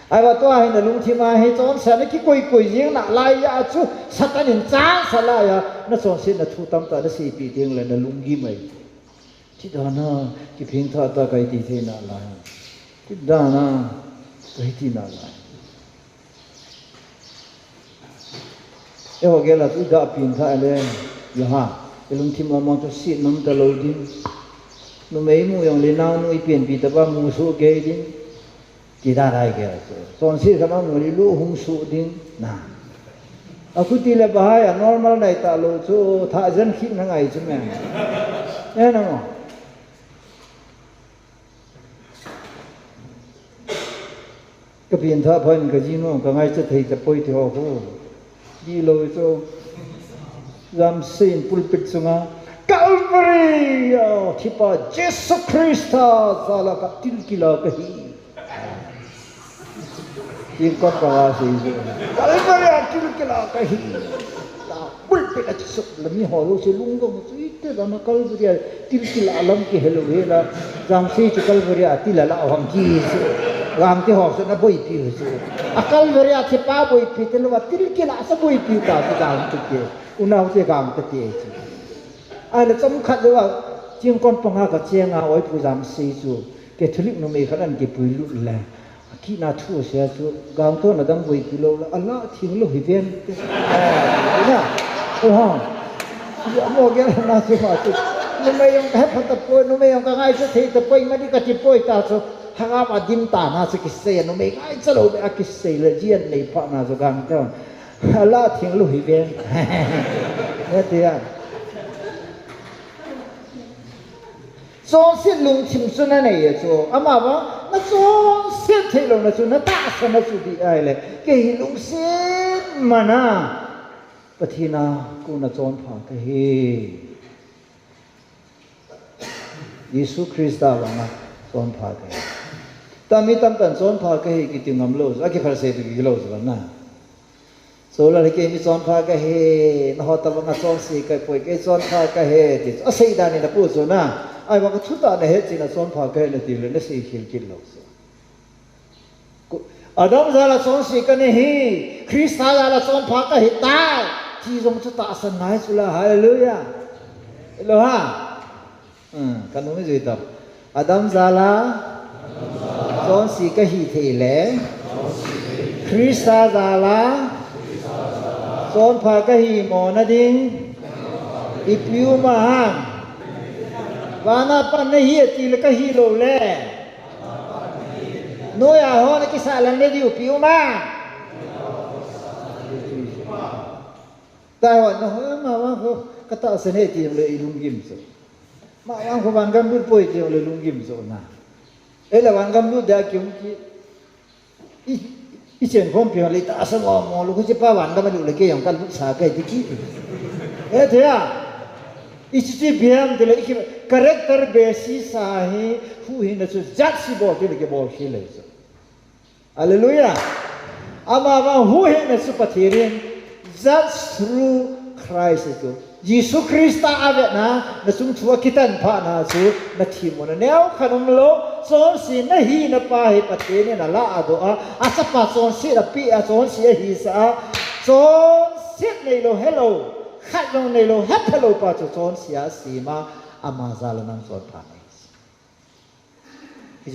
ไอ้ว่าตัวให้นะลุงที่มาให้จนเสร็จแล้วกี่กุยยิงน่ะลายยาชูสัตว์นี่จ้าสลายอ่ะนั่นส่วนสิ่งนั้นทุกตั้งแต่ได้4 ปีเดียวเลยนะลุงยิ้มไอ้ที่ด้านน่ะที่เพียงท่าตาไกตีเทน่ะลายที่ด้านน่ะไกตีน่ะลายเอวแกละตุดาพินท่าเลยยาเอลุงที่มาจะสิน้ำตะลุดินนุ่มเอ๋มูยองเลน่านุ่ยเปลี่ยนปีตะบ้ามูสูเกดินที่ได้ไรแกส่วนสิ่งที่มันมูลิลูหุงสูดินนะอาคุติเลบหายอ่ะ normal ในตาลุจูท่าจันคิดนั่งไงใช่ไหมเนี่ยนะมั้งก็เปลี่ยนท่าพันก็จีโน่ก็ไงจะที่จะไปที่ห้องดีเลยจ้ะรำสิ่งปุลปิดสุงากัลวารีที่ป่าเยซูคริสต์ซาลากับติลกิลาก็ฮียิ่งก็กว่าสิกัลวารีติลกิลาก็ฮีปุลปิดจะสุดแล้วมีหัวลูกลุงก็มุสุอิตแล้วนะกัลวารีติลกิลาลัมกี่เฮลูเฮล่ะรำสิ่งที่กัลวารีติลละเอาหังจีสิรำที่หอบสุดนะบุยพิวสิakal veria cepa boy pitel wa til kila sa boy piu ta ta dang tu ke una te gang te te chi ai la chom khat wa chiang kon panga ka chiang a oi pu jam si chu ke thulik no me khanan ke pui lu la ki na thu sia chu gang to na dang boy kilo la allah thing lo hi ven na o ha ya mo ge na chu ma chu no me yong ka phat ta poi no me yong ka ngai chu thei ta poi ma di ka ti poi ta chu hangam adim ta na se kisse no me ngai chalo be akisse le jian nei pha na so gang ta ala thing lu hi ven ne ti ya so sit lung chim su na nei ye so ama ba na so sit thei lo na su na ta sa na su di ai le ke hi lung sit mana pathina ku na chon pha ka he Yesu Krista wa na chon pha ka ta mi tam tan chon pha ka he ki ti ngam lo a ki phar se tu ki lo so na so la ke mi chon pha ka he na ho ta nga chon si ka poi ke chon pha ka he ti a sei da ni na pu so na ai wa ka thu ta na he chi na chon pha ka le ti le na sei khil ki lo so adam za la chon si ka ne hi Krista za la chon pha ka he ta chi jong chu ta san nai su la hallelujah lo ha kan no me zui ta adam za la chon si ka hi the le Krista za la chon pha ka hi mo na ding ipiu ma hang wana pa na hi ti le ka hi lo le no ya ho na ki sa lan le di upiu ma tai wa no ma wa ho ka ta se ne ti le ilung gim so ma wa ko ban gam bu poi ti le lung gim so na e la ban gam bu da kyung ki i chen khom pi le ta sa wa mo lu ko che pa wan da ma lu le ke yang kan lu sa ke ti ki e the ya i chi biam de le ki character basis sa hi hu hi na su jat si bo ti le ke bo shi le so hallelujah ama ma hu he na su pathirin just through Christ to Jesus Christa ave na sum chua kitan pha na su na thimo na neo khanum lo son si na hi na pa he pathirin na la ado a sa pa son si da pi a son si hi sa son sit nei lo hello khat long nei lo hat hello pa cho son si a si ma ama zala nam son pa nei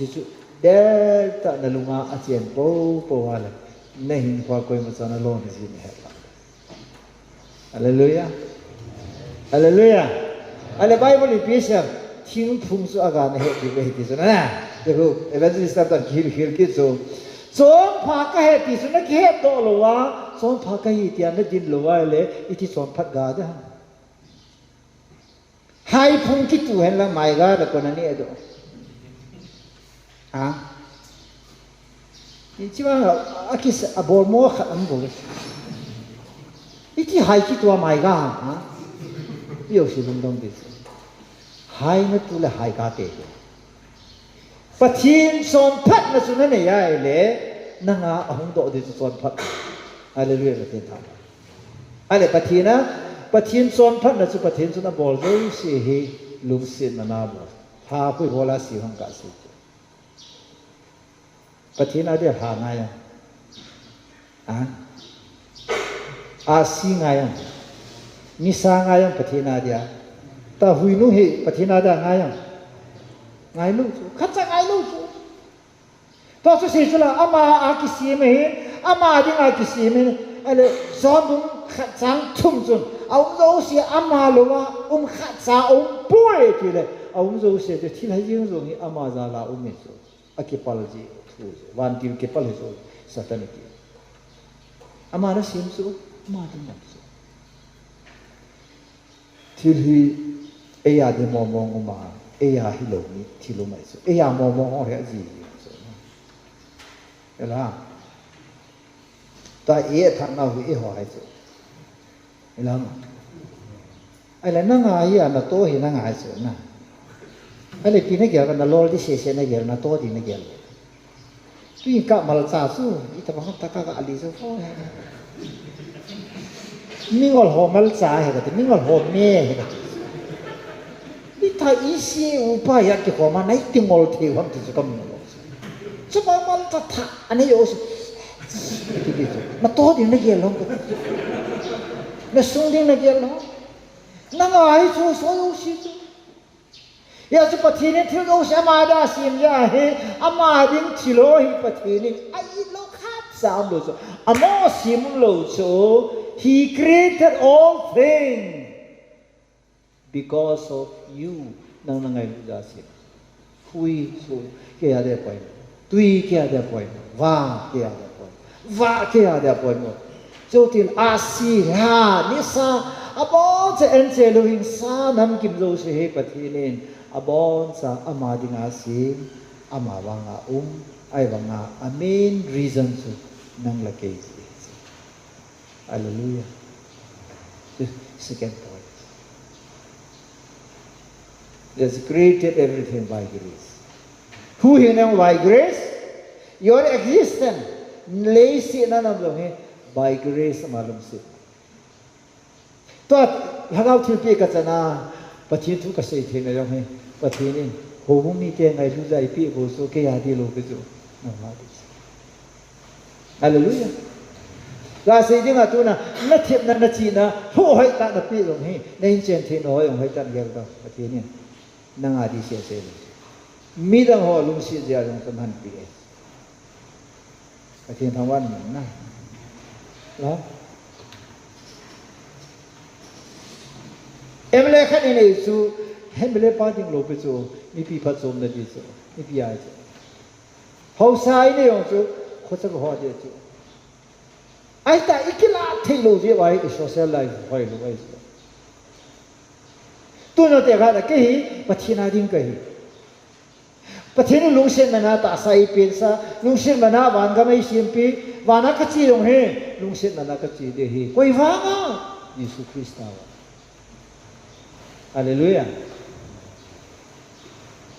hi chu delta na lunga a chen po wala na hin kwa koi ma sana lo ni si ni ha Hallelujah. Hallelujah. Ale Bible in Ephesians ting phung su aga na he di ve ti su na. Dekho evangelist ta khil ki so. Son pha ka he ti su na ke to lo wa son pha ka hi ti an din lo wa le iti son phat ga ja. Hai phung ki tu hen la mai ga da ko na ni do. Ha? Ni chi wa akis abor mo kha am bo. Iti hai ki tua mai ga ha yo si lung dong dis hai na tu le hai ga te pathin son phat na su na ne ya le na nga ahung do de son phat hallelujah la te tha ale pathin son phat na su pathin su na bol zo si he lung sin na na bo ha pui bola si hang ka si pathin a de ha nga ya asi ngayang misa ngayang pathina dia ta huinu he pathina da ngayang ngai lu khatsa ngai lu to so se chula ama akisi me ama ding akisi me ale zondung khatsang thum chun aum zo si ama lo wa khatsa pue ti le aum zo se de thil hajing zo ni ama za la me so akipal ji thu wan til ke pal so sataniki ama na sim so ma ding so til hi eya de mo ma eya hi lo ni thi lo mai so eya mo ho he ji so ela ta e tha na hu e ho hai so ela ma ai la na nga ya na to hi na nga so na ai le ti ne ge na lo di se ne ge na to di ne ge tu ka mal cha su i ta ba ta ka ali so ho mingol ho mal cha he ka mingol ho me he ka ni ta isi upa ya ki ko ma nai tingol the hom ti kam no so ba mal ta tha ani yo so ti so ma to di ne ge lo ko na sung di ne ge lo na nga ai so so yo si so ya so pa thi ne thil go sa ma da sim ya he ama ding thi lo hi pa thi ni ai lo khat sam lo so amo sim lo so he created all things because of you nang nangai ja si hui so ke ya de pai tui ke ya de pai va ke ya de pai va ke ya de pai mo so tin asi ha ni sa abon se en se lo hin sa nam kim zo se he pathinin abon sa ama ding asi ama wanga ai wanga a main reason so nang la ke hallelujah second point there's created everything by grace who he know by grace your existence lazy na nam lo he by grace malum se to hagau thil pe ka chana pathin thu ka sei the na yong he pathin ho hum ni ke ngai lu zai pi bo so ke ya di lo ke so na ma di hallelujah la sei ding a tu na thiep na chi na ho hai ta na pi lo he nei chen the no yong hai tan ge ka pathin ni nang a di se se mi dang ho lung si ja yong tan han pi pathin thang wan na la emle khat ni su hemle pa ding lo pe so mi pi phat som na di so mi pi ai so ho sai ne yong so kho sa ho de so ai ta ikila thei lo je bai social life hoi lo bai so tu no te ga da ke hi pathina ding ke hi pathina lung sen na ta sai pin sa lung sen na wan ga mai sim pi wana ka chi yong he lung sen na ka chi de hi koi wa nga Yesu Krista hallelujah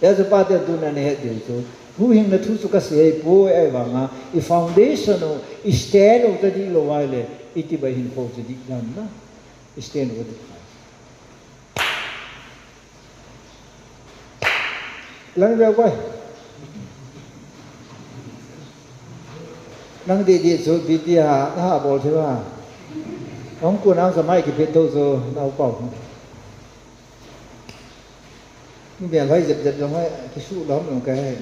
ya so pa te tu na ne he de so hu hing na thu chu ka se po ai wanga I foundation o I stand o ta di lo wai le iti bai hin ko chu di nan na stand o di lang ra wai nang di di chu bi di ha bol thế ba ông cô nào sớm mai kịp hết đâu rồi đâu có nhưng mà phải giật giật giống cái số đó là cái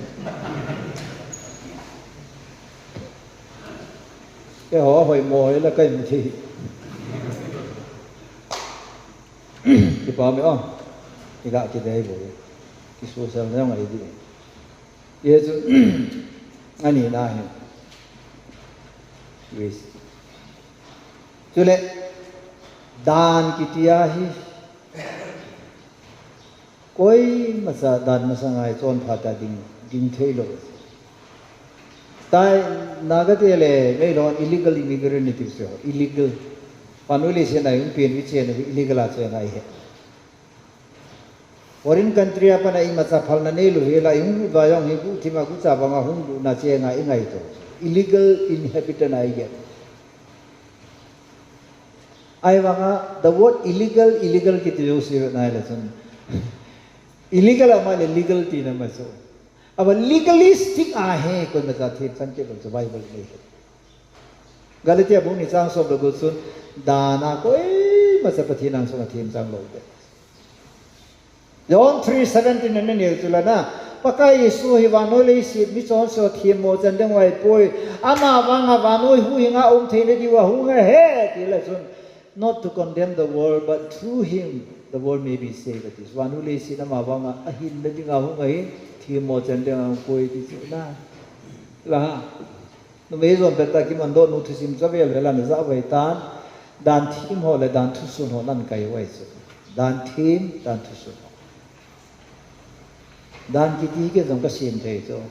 họ hồi mồi là cái gì thì bảo mấy ông thì gạo thì đây rồi cái số sao nó ngày gì vậy chứ anh nhìn này vậy cho nên đàn kitia hi koi masa dan masa ngai chon phata ding thei lo tai nagate le me lo illegal immigrant ni tis illegal panuli se nai pin wi che na illegal a che nai he foreign country apa nai masa phalna ne lu he la yung ba yong hi ku thima ku cha ba nga hung du na che ngai to illegal inhabitant ai ge I wanga the word illegal kiti jo se na le son illegal ama le legal ti na ma so aba legalistic a he ko ma sa the chan ke so bible le galatia bu ni sang so do sun dana ko ma sa pathi nang so thim sang lo de John 3:17 ne ne tu la na pakai yesu hi wa no le si mi chon so thim mo chan deng wai poi ama wanga wa no hu hinga the ne di wa hu nga he ti la sun not to condemn the world, but through him the world may be saved. That is, wanuli sinama banga ahin na dinga hungai thimo chandeng koi di na la no mezon peta ki mando no thisim chavel hela na za vai tan dan thim ho le dan thu sun ho nan kai wai su dan thim dan thu sun dan ki ti ke jong ka sim thei cho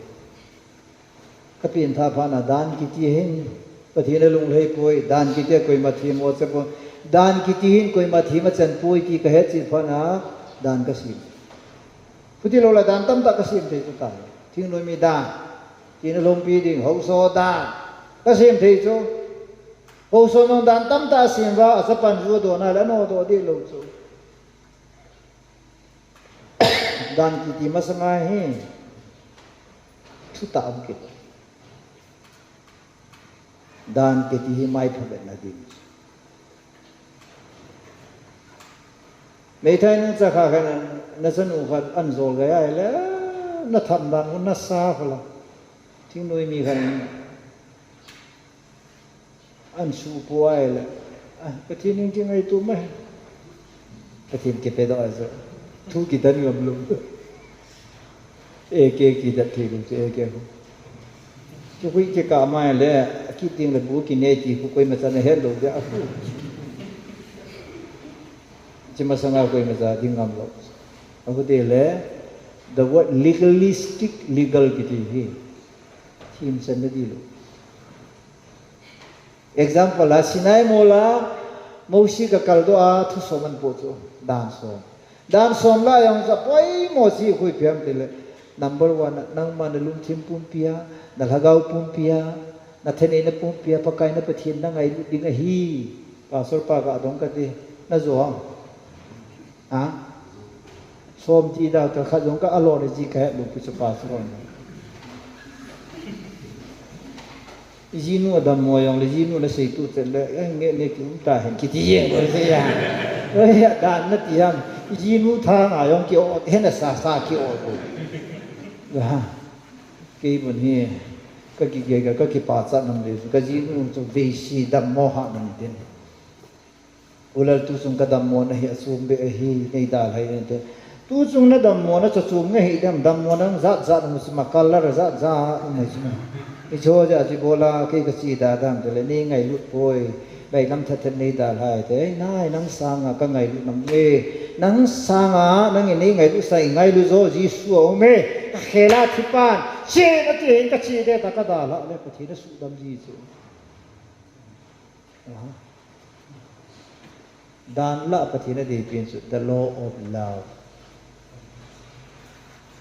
ka pin tha pha na dan ki ti hin pathina lung lei koi dan ki te koi ma thim o che po dan kitin koi ma thi ma chan pui ki ka he chi phana dan ka sim puti lo la dan tam ta ka sim thei chu ta thing noi mi dan tin lom pi ding ho so dan ka sim thei chu ho so nong dan tam ta sim wa asa pan ru do na la no do di lo chu dan kiti ma sanga hi chu ta am ki dan kiti hi mai pha na di mấy thay nó chắc khá cái nó sân ủng hộ ăn rồi cái ai là nó thầm đàn nó xa phải là tiếng nuôi mi cái ăn su po ai là cái thiên nhiên tiếng ai tu mấy cái thiên cái pedal rồi thu kita ni belum kita thì cũng cái chú quý cái cả mai là cái tiếng là bố cái này thì cũng mà sao này hết rồi đấy chỉ mà sang coi mà ra tiếng ngầm lo, aku tele the word legalistic legal gitu hi, thim sen di lo. Example lah sinai mola, mausi ka kaldo a thu soman po cho dan som la yang sa poi mosi khui piam tele number 1 nang manalum thim pum pia nalhagau pum pia na thene na pum pia pakai na pathin na ngai ding a hi pastor pa ka dong ka ti na zo som chi da ka kha jong ka alo le ji ka lu pi cha pa so jinu adam mo yang le jinu le sei tu chen le nge le ki ta hen ki ti ye bo se ya ya da na ti ham jinu tha nga yong ki o hen sa ki o ko ya ki bun hi ka ki pa cha nam le ka jinu chu ve si dam mo ha nam den ulal tu sung kadam mo na hi asum be hi nei da hai ne tu sung na dam mo na cha chum nge hi dam mo na za mus ma color za mai sum i cho ja chi bola ke ka si da dam le ni ngai lut poi bai lam that nei da hai te nai nang sang ka ngai lut nam e nang sang nang ni ngai lut sai ngai lu zo ji su o me khela thipan che na ti hin ka chi de ta ka da la le pa thi na su dam ji chu dan la pathina de pin su the law of love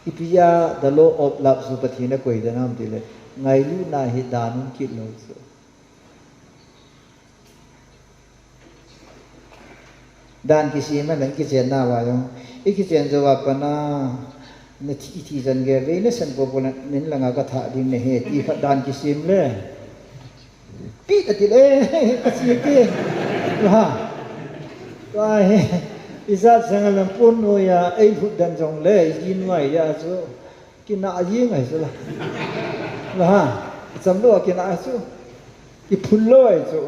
ipia the law of love su pathina koi da nam ti le ngai lu na hi danun kit lo so dan ki si ma lan ki chen na wa yong iki chen zo wa pa na na thi jan ge ve ne san po po nin la nga ka tha din ne he ti kha dan ki sim le pi ta ti le ka si ke ha wai isa sangalam pun no ya ai hu dan jong le yin ngai ya so kina yi ngai so la ha sam lo kina so I phun lo ai so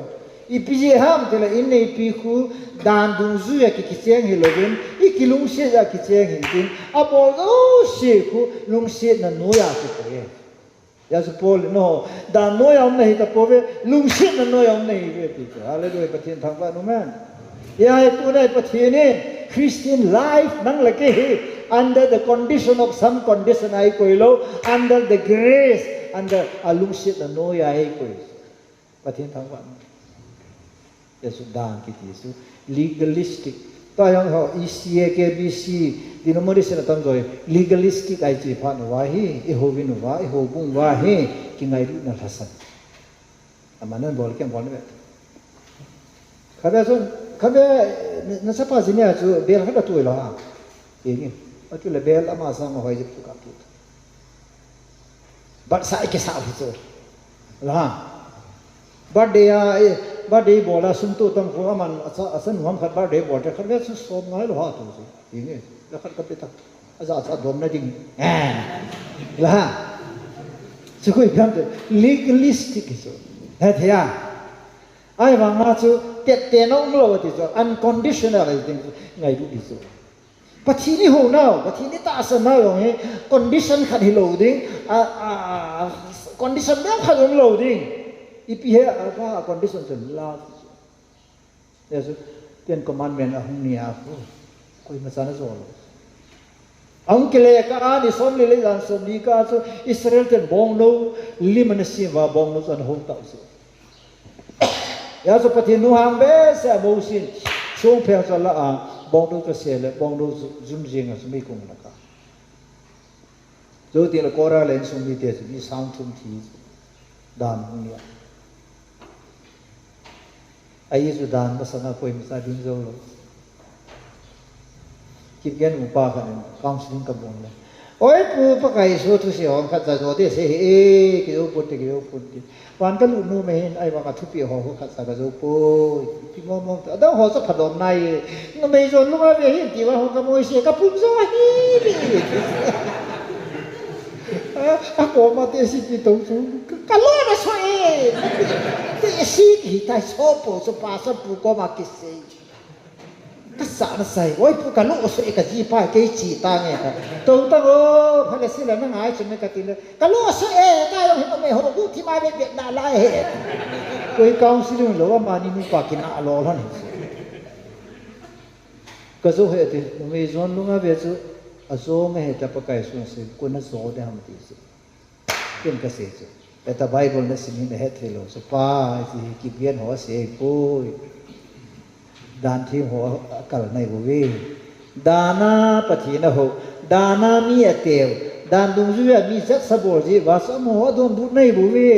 I pi je ham te la in nei pi khu dan dung zu ya ki cheng hi lovin I kilung se ya ki cheng hin tin a bol o se khu lung se na no ya so pe ya so pol no dan no ya nei ta po ve lung se na no ya nei ve pi hallelujah pathin thang ba no man ya tu dai pathin Christian life nang lake hi under the condition of some condition ai koilo under the grace under alung sit na no ya ai koi pathin thang ba yesu dan kiti su legalistic ta yang ho ECA KBC dinomori se na tam joi legalistic ai chi pha no wa hi e ho vin wa e ho bung wa hi ki ngai lu na hasan amana bol kem bol ne khabe so khabe na sapa jinia chu bel khada tu lo ha ini atu le bel ama sa ma hoi jip ka tu but sai ke sa hu la birthday bola sum tu tam ko aman asan hum khat birthday bola khabe su som ngai lo ha tu ini la khat ka pita asa dom na ding la su ko ikam legalistic so ha thia ai wa nga chu te no lo ti so unconditional I think ngai du so pathi ni ho now pathi ni ta sa na lo he condition khat hi lo ding condition ba khat lo ding ipi he apa condition chen la yes ten commandment ahung ni a koi ma sana so lo ang kele ka ani som le jan som ni ka so Israel ten bong no liman si wa bong no san ho ta so ya so pathi nu hang be sa bo sin song phe so la a bong do to se le bong do zum jing as mi kong la ka zo ti la ko ra len sum ni te ni sound thum thi dan hung ni ai su dan ba sana koi ma sa din zo lo kip gen upa kan counseling ka bon le oi pu pa kai so tu se hom khat za zo de se e ki o put wan ka lu nu me hin ai wa ka thu pi ho khat sa ka zo po pi mo mo da ho sa phadom nai no me zo lu ma ve hin ti wa ho ka mo se ka pum zo hi a ko ma te si pi to su ka lo na so e te si ki tai so po so pa sa pu ko ma ki se ka sa na sai oi pu ka lo so e ka ji pa ke chi ta nge ka to ta go pha le si la na ngai chu me ka ti le ka lo so e ka yo hi me ho du ti ma ve na la he koi counseling lo ma ni nu pa ki na lo la ni ka zo he te me zon lu nga ve chu a zo me he ta pa kai su se ko na zo de ham ti se ken ka se chu eta bible na sin he the lo so pa si ki bien ho se ko dan thi ho kal nai bo we dana pathi na ho dana mi atew dan dung ju ya mi sat sabor ji wa sa mo don bu nai bo we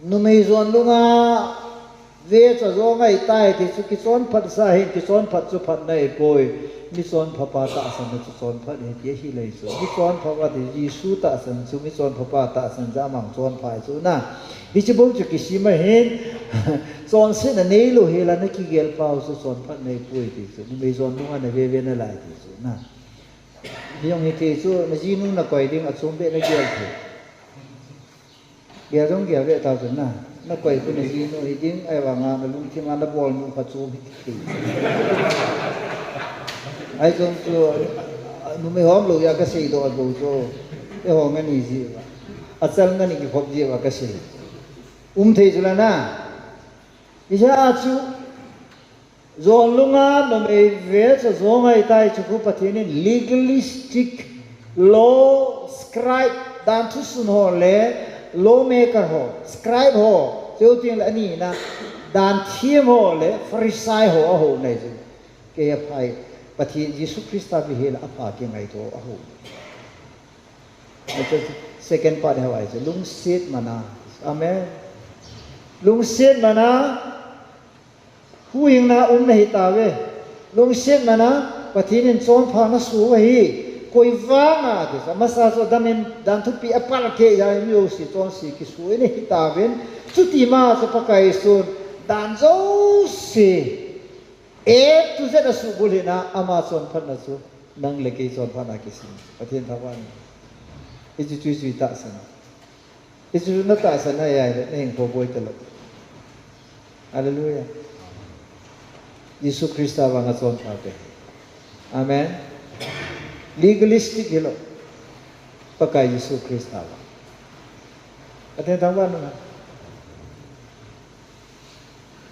nu mei zon lunga ve cha zo ngai tai ti chu ki son phat sa hin ki son phat chu phat nai poi mi son pha pa ta san chu son phat he ti hi lei so mi son pha wa ti Jesu ta san chu mi son pha pa ta san ja mang son phai chu na bi chu bo chu ki si ma hin son se na nei lo he la na ki gel pa su son phat nei poi ti chu mi zon lunga na ve na lai ti chu na yong he ti chu na ji nu na koi ding a chom be na gel thi gel dong gel ve ta chu na koi ku na ji nu hi ding ai wa nga na lung thi ma na bol nu pha chu bi ti ai chung chu nu me hom lo ya ka sei do bo chu e ho nga ni ji ba a chal nga ni ki phop ji wa ka sei thei chu la na isa chu zon lunga no me ve cha zo ngai tai chu ku pathini legalistic law scribe dan thu sun ho le lawmaker ho scribe ho cheu ting la ni na dan thiem ho le pharisai ho ho nei chu ke phai Pati Yesu Krista bihela apa ke ngai to ahu. Second part Hawaii lung sit mana. Amen. Lung sit mana hu hing na na hitawe. Lung sit mana pati nin chon pha na su hi koi wanga ke masa so damin dan thu pi apal ke ya mi o si chon si ki su ni hitawen chuti ma so pakai sun dan zo si e tu se da su bulina amazon phan na su nang le ke chon pha na ki sin pathian thawan ichi chui chui ta san ichi na ta san ya ya neng po boy talo hallelujah Yesu Krista wanga chon pha ke amen legalistic hello pakai Yesu Krista wa pathian thawan na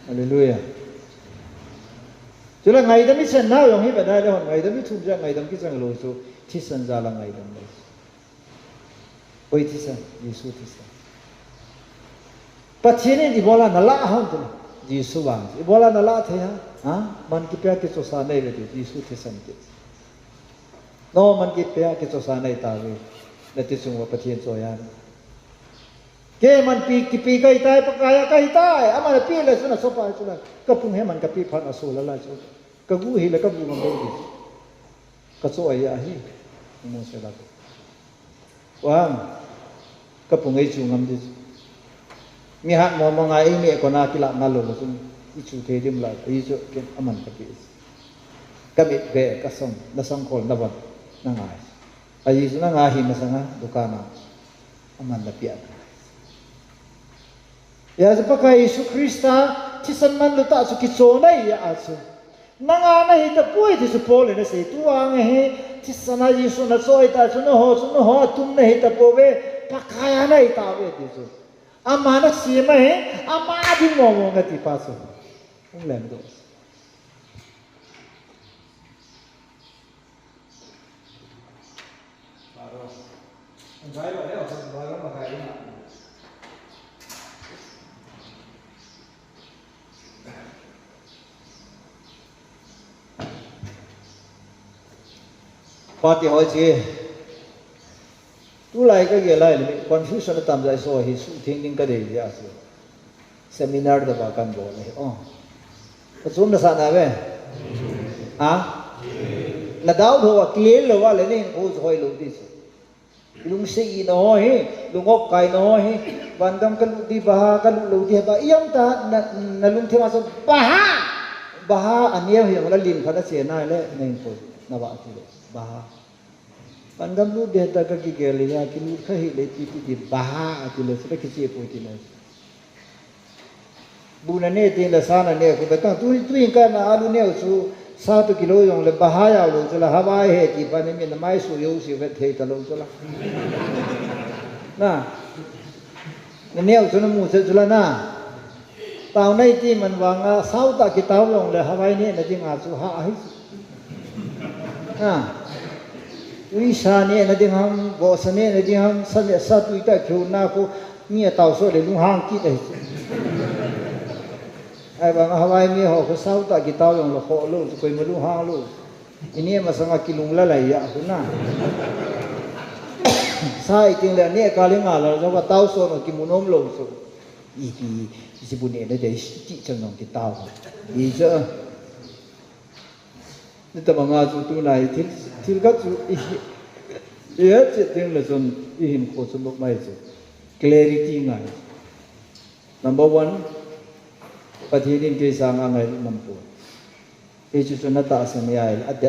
hallelujah Chula ngai dami sen na yong hi ba dai hon ngai dami thum ja ngai dam ki chang lo so thi san ja la ngai dam le oi thi san Yesu thi san pathian ni bola na la hon tu Yesu wang bola na la the ha man ki pya ki so sa nei le Yesu thi san ki no man ki pya ki so sa nei ta we le ti sung wa pathian so ya ke man pi ki pi kai tai pa kaya kai tai ama pi le suna so pa chula ka pung he man ka pi phan aso la la chu ka gu hi la ka bu man be ka so ai a hi mo se la wang ka pung ai chu ngam di mi ha mo mo ngai mi ko na ki la na lo su i chu the dim la i chu ke aman ka pi ka mi be ka song na song kol na ban na ngai ai su na nga hi ma sanga dukana aman la pi ya pakai Yesu Krista tisan man luta su ki chonai ya asu nanga na hi ta pui ti su pole na se tuang he tisana Yesu na choi ta su no ho tum na hi ta pove pakaya na hi ta ve ti su ama na si ma he ama di mo mo nga ti pa su ung lem do Vai vai vai vai vai Pati hỏi chị tu lại cái gì lại confusion tam giải so hi su thing ding cái gì vậy seminar da ba kan bo này cái zoom da sana ve là đau thôi clear là wa le ning ko hoi lo dis lung sei no hi lung ok kai no hi bandam kan di ba kan lo di ba iyang ta na lung thema so baha ania hi ngala lim khana che na le ning ko na ba ti baha pandam lu de ta ka ki geli ya ki lu khahi le ti ti baha ti le sa ki che po ti na bu na ne tin la sa na ne ko ta tu in ka na alu ne su sa tu kilo yong le baha ya lo chu la ha ba he ti pa ne mi na mai su yo si ve the ta lo chu la na ne chu na mu se chu la na tao nay ti man wanga sau ta ki tao yong le ha bai ne na ti nga chu ha hi Ui sa ne na ding ham bo sa ne na ding ham sa le sa tu ta khu na ko ni tao so le lung hang ki dai ai ba nga hawai mi ho ko sau ta ki tao yong lo ho lo ko ma lu hang lo ini ma sanga ki lung la lai ya ku na sai ting le ne ka le nga la so ba tao so no ki mu nom lo so i ki si bu ne na dai ti chang nong ki tao i je ni ta mga chu tu nai thil ga chu ye che ting le son i him ko chu lok mai chu clarity ngai number 1 pathian ke sang angai nam pu e chu chu na ta san ya at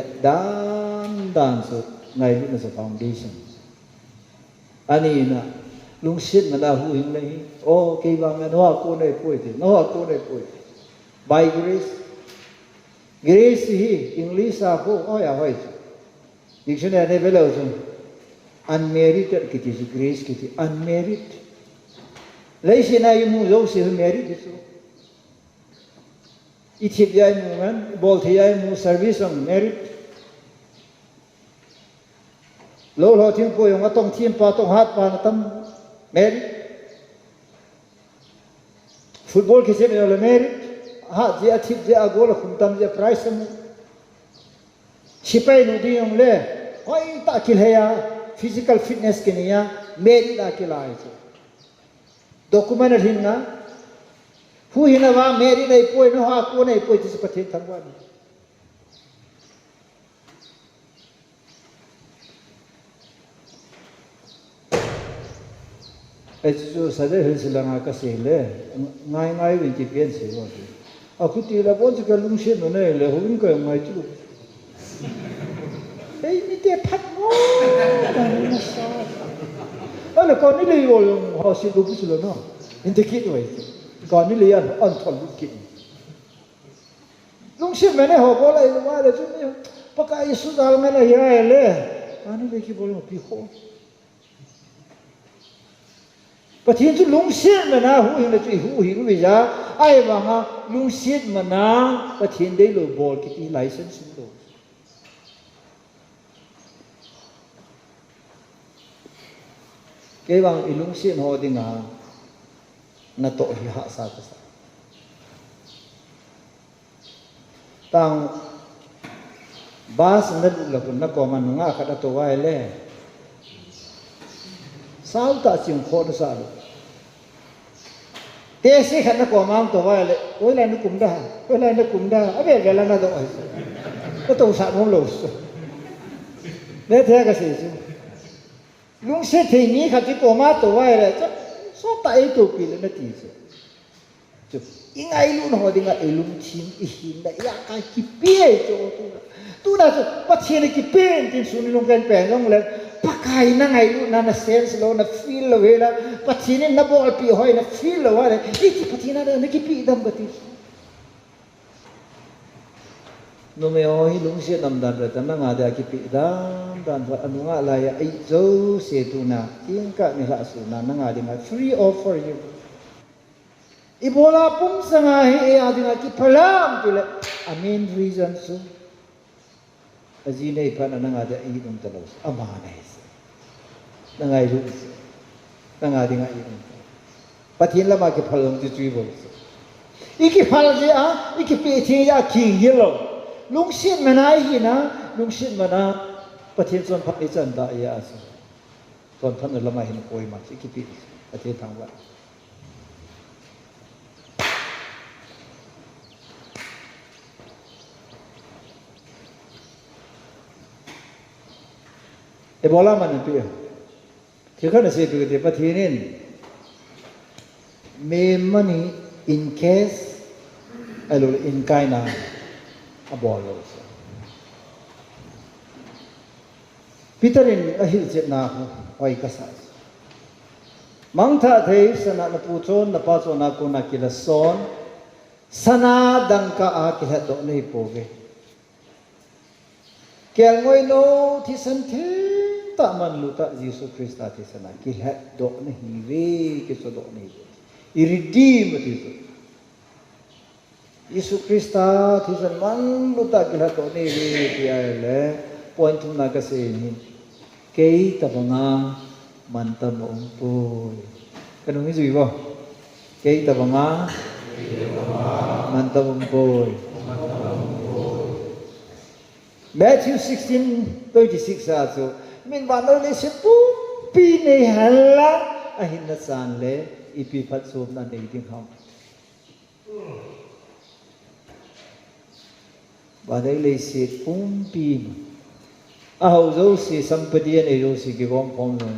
dan so ngai lu na so foundation ani na lung sit na da hu hing nei o ke ba nga no ko nei pui ti no ko nei pui by Grace hi English ako ya hoi dictionary ne belo sun unmerited kiti si grace kiti unmarried lai sina yumu zo si married so ithip yai mu man bol thi yai mu service on married lo thing po yung atong thien pa tong hat pa na tam married football kisi me le married ha je athip je agol khum tam je price mu sipai nu di yong le koi ta kil heya physical fitness kiniya meri da kilai chu document hin na hu hina wa meri nei poi no ha ko nei poi chi pathe thangwa ni Esu sada hilsilanga ka sele ngai ngai win ti pian se wa aku ti la bon ka lung she no ne le hovin ka ngai chu ei ni te phat mo da na sa ala ko ni le yo ho si lu bu su lo no in te ki wai ko ni le yan an thol lu ki lung she me ne ho bo la lu wa le chu ni pa ka isu dal me na ya le ani le ki bo lo pi ho But he is lung shit mana who in the tree who he will I have lung shit mana, but he they low ball kitty license in those. Kevang ilung shit holding a nato he has at us. Tang bas nadulakun na common nga katato wile. Sao ta chim khô sa lo te se khan na ko mang to wa le oi la nu kum da abe ga la na do ai ko to sa mo lo so ne the ga se su lung se the ni kha ti ko ma to wa le so ta ai to pi le na ti se chu ingai lu no dinga elum chin I hin da ya ka ki pe cho tu na so pa chene ki pe tin su ni long kan pe long le pakai na ngai lu na sense lo na feel lo vela patine na bol pi hoi na feel lo wa iki patina na ki pi dam gati no me oi lung se nam dan ra tan nga da ki pi dam dan wa anu nga la ya ai zo se tu na ing ka ni la su na nga di ma free offer you ibola pum sanga he e adina ki phalam tu le amen reason su azine phan na nga da ai dum ta lo amana nangai lu nanga dinga I pathin lama ke phalom ti chui bol iki phal je a iki pe the ya king yelo lung shin manai hi na lung shin mana pathin son phat I chan da ya asu son phan lama hin koi ma iki pi pathin thang wa e bola man pi Thì có say to the patinin may money in case alo in kaina abolo Peterin ahil jet na oi kasas mang tha thei sana na pu chon na pa chon na ko na kila son sana dang ka a ki ha do nei po ge kel ngoi no thi san the ta man lu ta Jesus Christ ati sana ki het do na hi ve ki so do ni I redeem ti so Jesus Christ ati san man lu ta ki het do ni ve ti ai le point tu na ka se ni ke ta banga man ta mo po ka no ni zui bo ke ta banga man ta mo po Matthew 16:36 also min banol le se pu pi ne hala ahin na san le ipi phat som na nei ding ham ba dai le se pum pi a ho zo se sampadi ne zo se ki gom pom no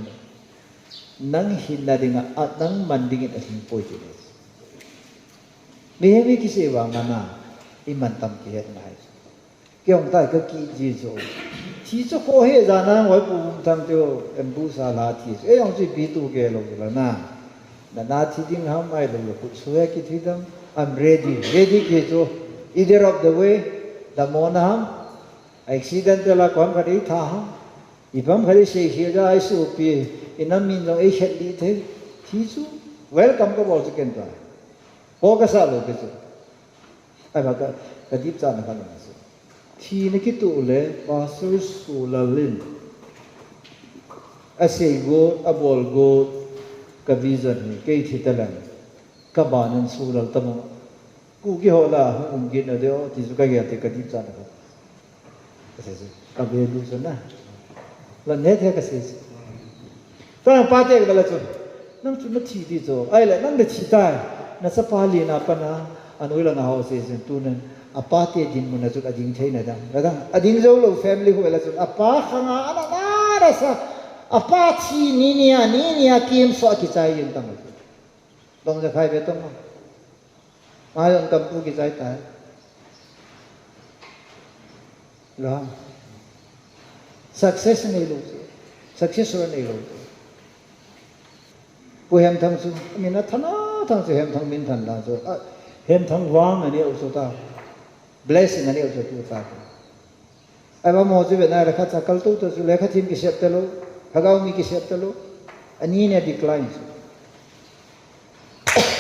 nang hin na ding a nang man ding a hin poi ti me me ki se wa mana I man tam ki het nai kyong tai ka ki ji zo chỉ cho khó hệ ra na ngồi bùn thằng tiêu em bù sa lá thì ấy ông chỉ bị tu cái lâu rồi na na thì tiếng ham ai lâu rồi suy cái thì đam I'm ready cái chỗ either of the way the mon ham accident là quan cái đấy tha ham ibam cái sẽ khi ra ai số pi inam min lo ai hết đi thế thì chú welcome cái bảo cái đó có cái sao rồi cái chỗ ai bảo cái deep ra nó thì nó cái tụ lệ pastor Sulalin asay go abol go ka vision ni kay thitalan ka banan sulal tamo ku ki hola gin na deo ti su ka ya te ka di cha na ka be du so na la ne the ka se ta pa te ka la chu nang chu na thi di zo ai la nang de chi tai na sa pa li na pa na anoi la na ho se sen tu nan apa te din mun na chu ading thei na da ading zo lo family ho la chu apa khanga ana na ra sa apa chi ni nia kim so ki chai yin tang dong ja khai be tong ma yong kam pu ki chai tai la success nei lo success ro nei lo pu hem thang su min na thana thang su hem thang min than la so hem thang wang ani o so ta blessing ani o so tu ta ai ba mo ju be na ra kha cha kal tu to su le kha thim ki sep te lo hagau mi ki sep te lo ani ne decline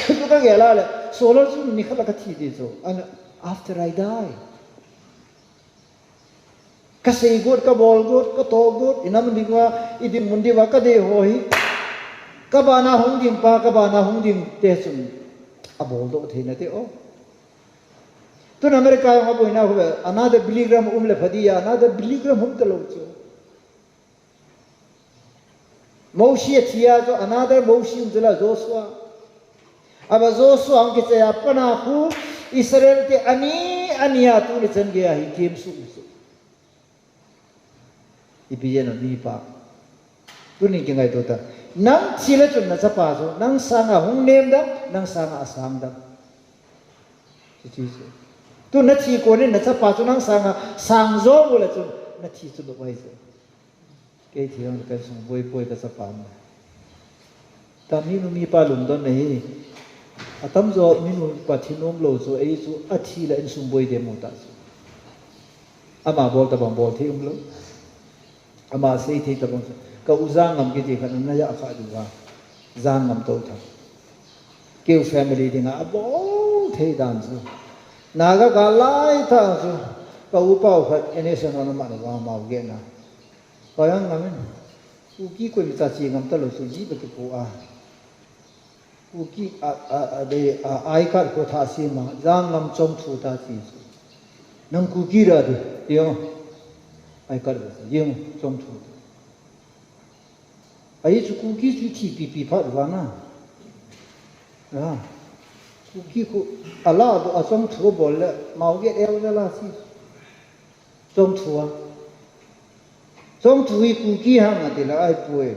tu ka ge la le solar su ni khala ka thi di so and after I die ka sei gut ka bol gut ka to gut inam dingwa idi mundi wa ka de hoi ka ba na hong ding pa ka ba na hong ding te sum abol do the na te o tu na america ma bo ina ho another milligram le phadiya another milligram hum te lo chu moshi thia jo another moshi jula joshua aba joshua ang ke ya pana khu israel te ania tu ni chen ge hi kim su ipijen ni pa tu ni ke ngai to ta nang chile chun na chapa so nang sanga hung nem da nang sanga asam da chi tu na chi ko ni na chapa so nang sanga sang zo bo la chun na chi chu do bai so ke thiang ka sung boi ka chapa na ta mi nu mi pa lum don nei atam zo mi nu pa thinom lo so ei chu athi la in sung boi de mo ta so ama bol ta bang bol thi lo ama sei thi ta bang ka uzang ngam ki ti khan na ya kha du wa zang ngam to tha ke family ding a bo thei dan su na ga lai tha su ka u pau khat ene san na ma wa ma ge na ka yang ngam u ki ko mi ta chi ngam ta lo su ji ba ki ko a u ki a de ai ka ko tha si ma zang ngam chom thu ta chi su nang ku ki ra de yo ai ka de yeng chom thu ai chu ku ki chu thi pi pha wa na ku ki ku ala do a chom thu bol le mau ge el la si chom thu a chom thu i ku ki ha ma de la ai pue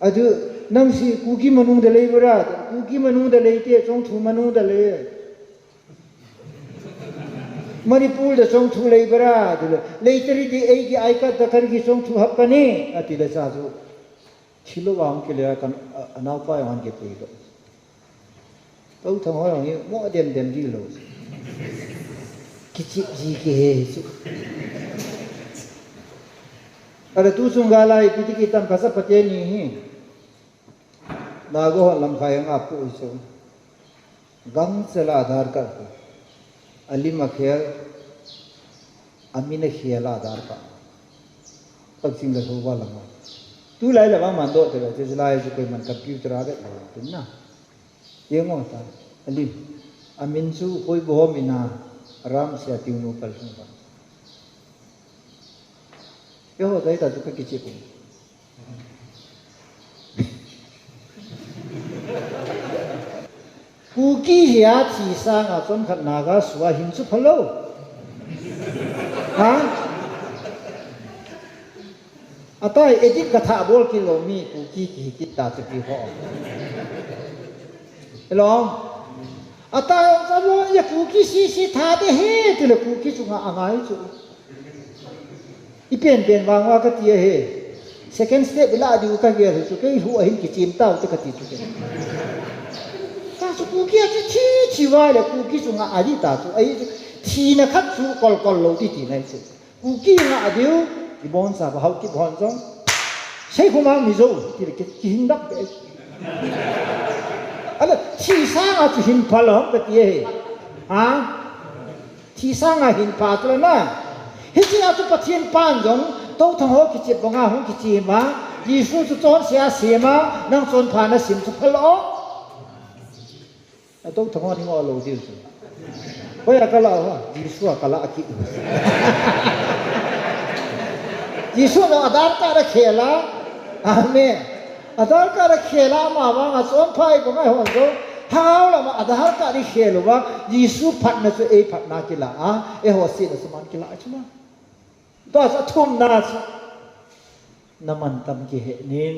adu nang si ku ki manung de le bra ku ki manung de le te chom thu manung de le Manipur de chom thu le bra de le teri di ai ki ai ka da kar ki chom thu hap ka ni ati le sa so chilo wang ke le kan anau pa yang ke pui do tau thang ho yang mo dem di lo ki chi ji ke he su ara tu sung ga lai pi ki tam ka sa pate ni hi na go lam khai ang apu so gang sela adhar kar ko ali makhel amine khela adhar ka tak sing la so wa lam tu lai la ba man do te je lai ju koi man computer a de tu na yengo ta ali amin su koi bo mina ram se ti nu pal su ba yo dai ta tu ka ki chi ko ku ki hia chi sa nga chon khat na ga suwa hin chu phalo ha atai edit katha bol kilo mi ku ki ta chu ki ho hello atai sa lo ya ku ki si tha de he te le ku ki chu nga angai chu ipen wang wa ka ti he second step la di ka ge chu ke hu hin ki chim ta te ka ti chu ke ta chu ku ki chi wa le ku ki chu nga a di ta chu ai thi na khat chu kol lo ti nai chu ku ki nga a diu i bon sa ba hau ki bon jong sei ko ma mi zo ki ke ki hin dak be ala thi sa nga chu hin phal hom ka ti he ha thi sa nga hin pa tu na hi chi a tu pathian pan jong to thang ho ki chi bonga hong ki chi ma yi su chu chon sia se ma nang chon pha na sim chu phal o a to thang ho ni ngo lo di su ko ya ka la ha yi su ka la ki Jisu no adar ka ra khela amen adar ka ra khela ma ba nga son phai ko mai hon do how la ma adar ka ri khelo ba Jisu phat na su e phat na ki la a e ho si na su man ki la chuma to sa thum na su naman tam ki he nin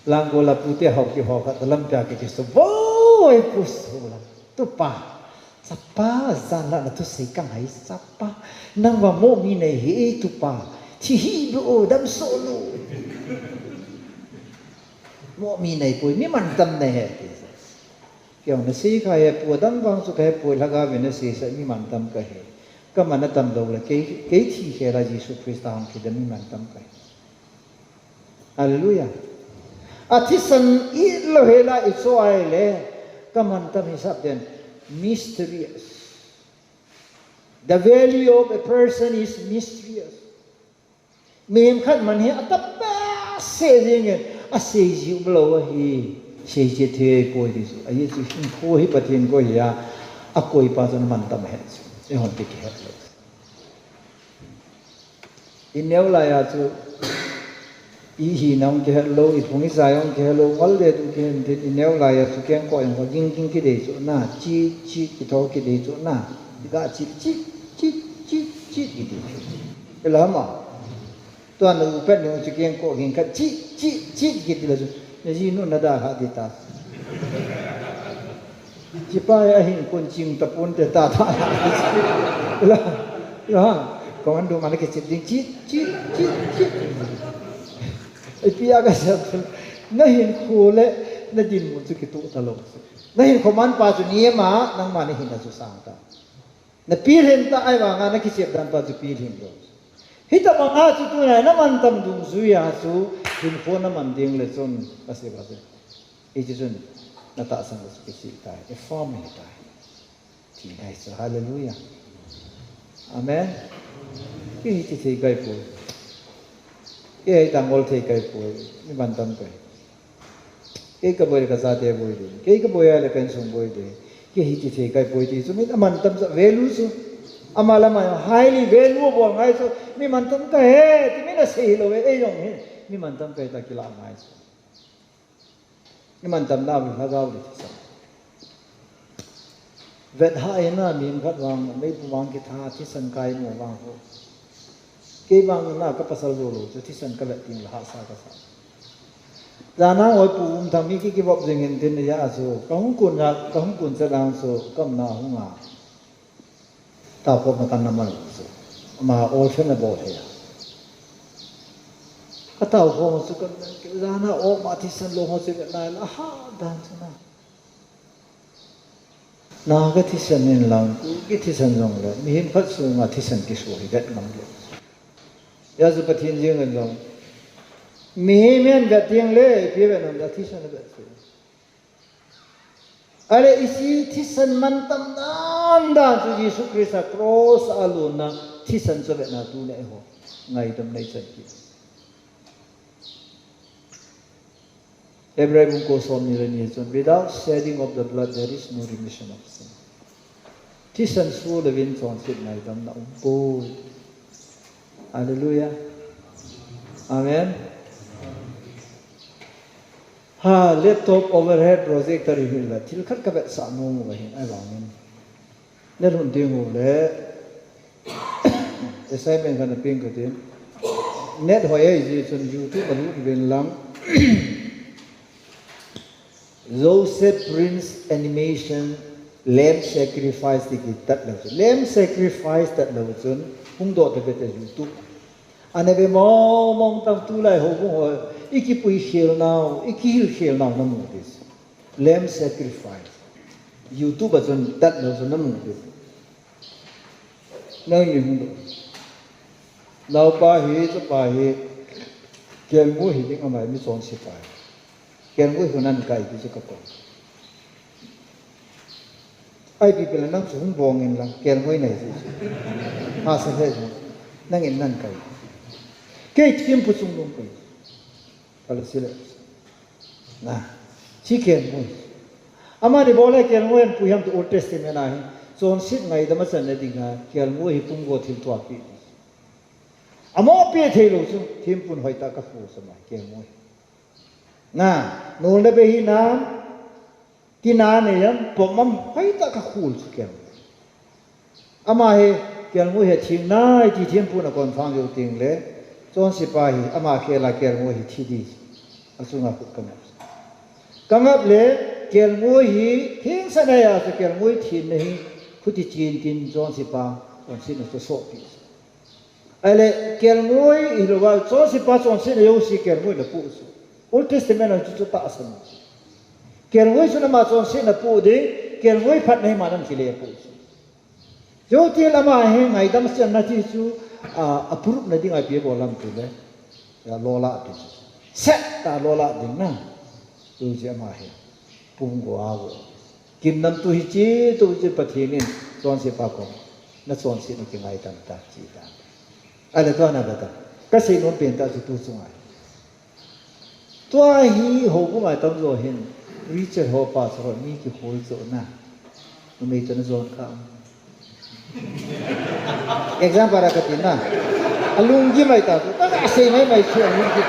langgola pute hok ki hok ka lam pya ki so boy pus hola tu pa sapa zala na tu sei kang hai sapa nang wa mo mi nei he tu pa chi hi do dam so lu mo mi nei pui mi man tam nei he kyau na si kha ye pu dam wang su kha pu la ga ve na si sa mi man tam ka he ka man tam do la ke thi he la Jisu Christ ang ki da mi man tam ka hallelujah athisan I lo he la I so ai le ka man tam hisap den mysterious. The value of a person is mysterious. Mem khat man he atapa se jing a se ji blo hi se ji the poi dis a ye ji hin ko hi pathin ko ya a koi pa jon man tam he e hon ti he in neu la ya chu I hi nong ke lo I phung sa yong ke lo wal de tu ke in neu la ya su ken ko yong ko ging ging ki de chu na chi chi ki tho ki de chu na ga chi chi chi chi chi ki de ke la ma to an u pet no chu ken ko ging ka chi chi chi ki de la chu ne ji no na da ha di ta chi pa ya hin kun ching ta pun te ta ta la ko an do ma ke chi ding chi chi chi chi Ipia ka sa na hin khole na din mo chu ki tu ta lo na hin khoman pa chu ni ma nang ma ni hin chu sang ta na pil hin ta ai wa nga na ki chep dan pa chu pil hin do hi ta ma nga chu tu na man tam dung zu ya chu hin pho na man ding le chon ka se ba se e chi chun na ta sang su ki chi ta e form hi ta ti dai so hallelujah amen ki ti ti gai po ke tang ol thei kai poi mi ban tam kai ke ka boy ka sa te boy de ke ka boy ale kan sum boy de ke hi ti thei kai poi ti so mi man tam sa value su amala ma highly valuable ngai so mi man tam ka he ti mi na sei lo e yong he mi man tam kai ta ki la ngai so mi man tam na mi ha ga de sa vet ha na mi khat wang mai pu wang ki tha ti san kai mo wang ho ke bang na ka pasal lo lo chu thi san ka la ting la ha sa ka sa dana oi pu tham mi ki bob jing in tin ya so ka hung kun sa dang so kam na hu nga ta ko ma kan na ma so ma ol chen na bo the ya ka ta ho so ka dana o ma thi san lo ho se na la ha dan so na ka thi san in lang ki thi san jong le mi hin phat su ma thi san ki so hi gat ngam le ya zu pathin jing an long mi men ga tiang le phe ben da thi san ba su are isi thi san man tam nan da su Jisu Christ cross alun na thi san so be na tu le ho ngai tam nei chan ki Hebrew bung ko som ni ni chon without shedding of the blood there is no remission of sin thi san su le vin chon sit ngai tam na po Hallelujah. Amen. Ha laptop overhead projector hi la thil khat ka be sa no mo ga hin ai ba min le run ding ho le assignment kan ping ka tin net ho ye ji chun YouTube ba lu ben lam Joseph Prince animation lamb sacrifice ti tat la lamb sacrifice tat la chun hung do te te YouTube ane be mo mong tam tu lai ho ho iki pui khel now iki hil khel now na mu this lamb sacrifice YouTube chun tat no so na mu this na yi hung do lao pa hi cho pa hi ken mu hi ding amai mi son si pa ken mu hunan kai ki ka ko ai bi pela nang sung bong in lang ken hoi nei si ha sa he nang in nan kai ke tim pu sung dong kai kala sile na chi ken mu ama ni bole ken mu en pu yam to Old Testament ai son sit ngai da ma san na ding ha ken mu hi pung go thil to pi amo pe thei lo su thim pun hoi ta ka fu sama ke moi na nol le be hi na ti na ne yam pomam hoi ta ka khul su ke ama he ke moi he thing na ti thim pun a kon phang yo ting le chon si pa hi ama ke la ke moi hi thi di asunga ku kangap le ke moi hi thing sa na ya su ke moi thi ne hi khuti chin tin chon si pa chon si no so pi ale kelmoi hilwa so si pa so si yo si kelmoi na pu su Old Testament ang chu ta asan kelmoi su na ma so si na pu de kelmoi phat nei ma nam si le pu su jo ti la ma he ngai dam sian na ti su approve na ding ai pe bo lam tu le ya lo la ti set ta lo la ding na tu je ma he pung go a go kim nam tu hi chi tu je pathinin son si pa ko na son si na ki ngai tam ta chi ta ale to na bata ka sei non pen ta tu sungai to hi ho bu ngai tam zo hin Richard ho pa so ni ki hol zo na no me to na zon ka example ra ka tin na alung gi mai ta tu ta ka sei mai chu alung gi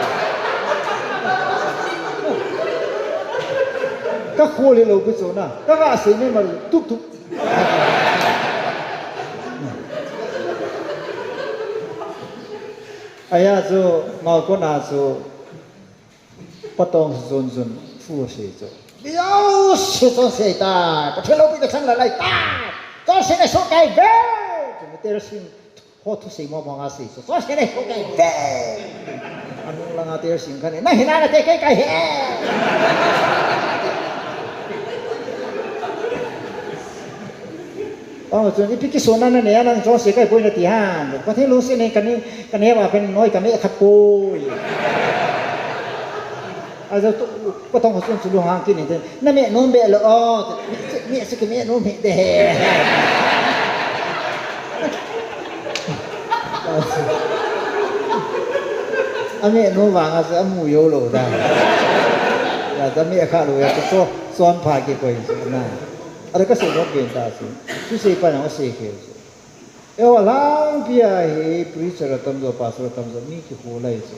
ka hol le lo ku zo na ta ka sei mai tuk tuk aya zo ngau ko na zo patong zon zon fu se zo yo se to se ta pa thelo pi ta sang la lai ta to se ne so kai ve to me ter sin ho tu se mo mo nga se so to se ne so kai ve anu la nga ter sin kan na hina na te kai kai he cho nên cái sốนั้นเนี่ยนั่งchoเสียก็ป่วยนาทีห้าประเทศรู้สิเนี่ยกันเนี่ยว่าเป็นน้อยกันเนี่ยขัดป่วยอาจจะก็ต้องส่วนสุดห่างกินนี่นั่นแม่โน้นเบลล์อ๋อแม่สิกแม่โน้นเด็ดอันนี้โน้นวางอาจจะมูโยโลได้แต่จะไม่ข้ารู้จะซ้อนผ่ากี่คนสินะอะไรก็เสียงเปลี่ยนตาสิทุกสิ่งไปหนังเสียเขียวสิเอวล้างพิอาเหปริศรัตมโดปัสรัตมโดมีกี่หัวเลยสิ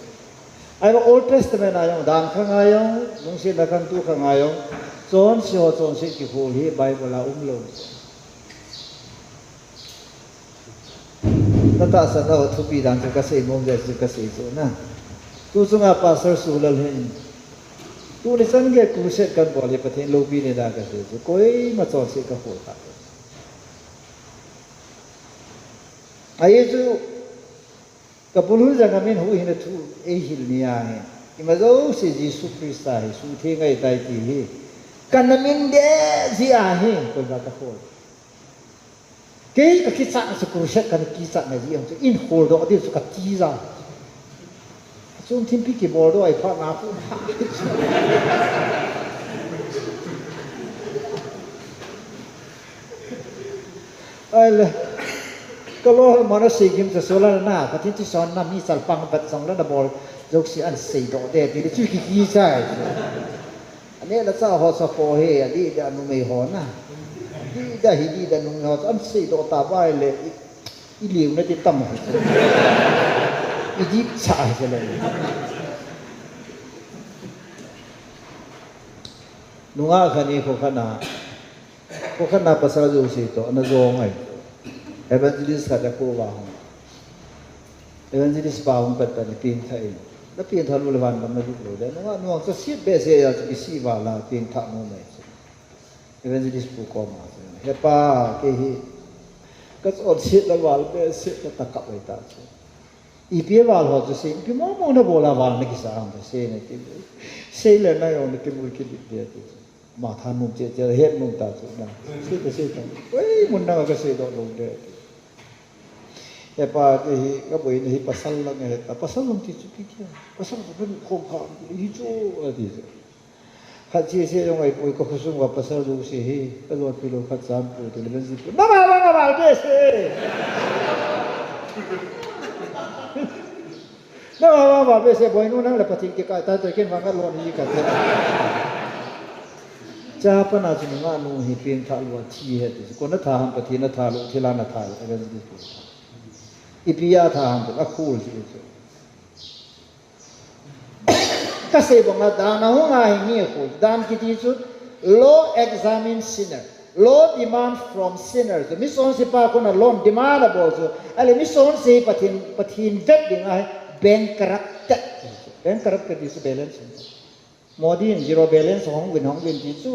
ไอ้ว่า Old Testament ayong ดังข้างayong ลุงเสียนักขันตุข้างayong โซนเสียวโซนเสียกี่หัวที่ไบเบิลลงนั่นตาสันเราทุบีดังจะกระเสียมงเดชจะกระเสียโซนะตุสุงาปัสรสุลเห็นtu ni san ge ku set kan bo le pathin lo pi ne da ka se koi ma so se ka ho ta ai su ka pulu ja ka min hu hin thu e hil ni ya he i ma zo se ji su krista he su the ngai tai ti he kan na min de ji a he ko ba ka ho ke ka ki sa su ku set kan ki sa na ji ang in hol do di su ka ti za chung thiên phi bồ đôi phật ngã phụ ai là cái lo mà nó xì kim số là na cái thiên chỉ son năm ni sal pang bật song là bồ dốc xì ăn xì độ đẹp thì chú kỳ sai anh ấy là sao họ sao phô he anh đi đã nuôi mày hòn à đi đã nuôi họ ăn xì độ ta vai lệ đi liều nó đi tầmอีกsai cho nên nunga khani ko khana pasal jo si to na zo ngai evangelist ka ko wa hong evangelist ba hong pat ni tin thai na pin thalu le wan na lu lo de nunga nuang so si be se ya ki si ba la tin tha mo mai evangelist pu ko ma he pa ke hi ka so si la wal be se ta ka bai ta i pie wal ho se pi mo na bola wal ne ki sa ang se ne ti se le na yo ne ki mu ki de ti ma tha nu che het nu ta su na se ta oi mun na ka se do lo de e pa ti ka boi ne pasal la ne ta pasal lu ti chu ki pasal ko ko pha hi chu a ti kha chi se yo ngai poi ko khu sung wa pasal lu se hi ka lo pi lo kha sam pu ti le zi ba ba de se no ba be se boy nu na la patin ke ka ta to ken wa ga lo ni ka te cha pa na chu nga nu hi pin tha lo chi he ti ko na tha ham patin na tha lo thila na tha lo ga ni ipia tha ham la khul si so ka se bong la dan na ho nga hi ngi khul dan ki ti chu law examine sinner law demand from sinners mi son si pa ko na law demand abo so ale mi son si pathin vet ding ai bankrupt ka dis balance modi in zero balance hong win ti chu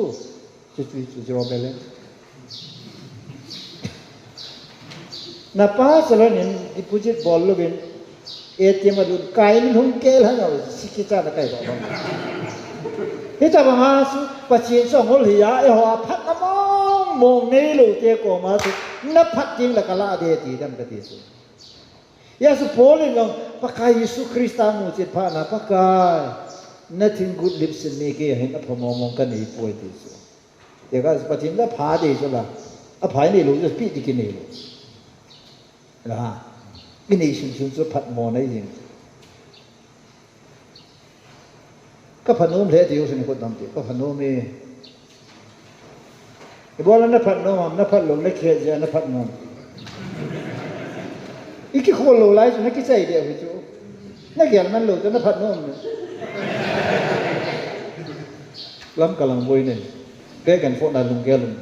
zero balance na pa salon in deposit ball lo bin ATM adu kai min hong kel ha no sikita na kai ba he ta ba ha su pathin so hol hiya e ho phat na mong nei lo te ko ma su na phat ting la kala de ti dam ka ti su ya su polin long pakai Yesu Krista mu chit pha na pakai nothing good lives in me ke hin a phomong ka nei poi ti su de ga pathin la pha de so la a phai nei lo ju pi ti ki nei lo là cái này chúng tôi phát mò này gì các phần ôm thế thì yêu sinh con tâm thì các phần ôm này cái bữa nó phát ôm nó phát lồng nó kia ra nó phát mò ít cái khô lồ lái nó cái say đẹp với chỗ nó kia nó lồ cho nó phát ôm lắm cả lòng vui này cái gần phố là lùng kia lùng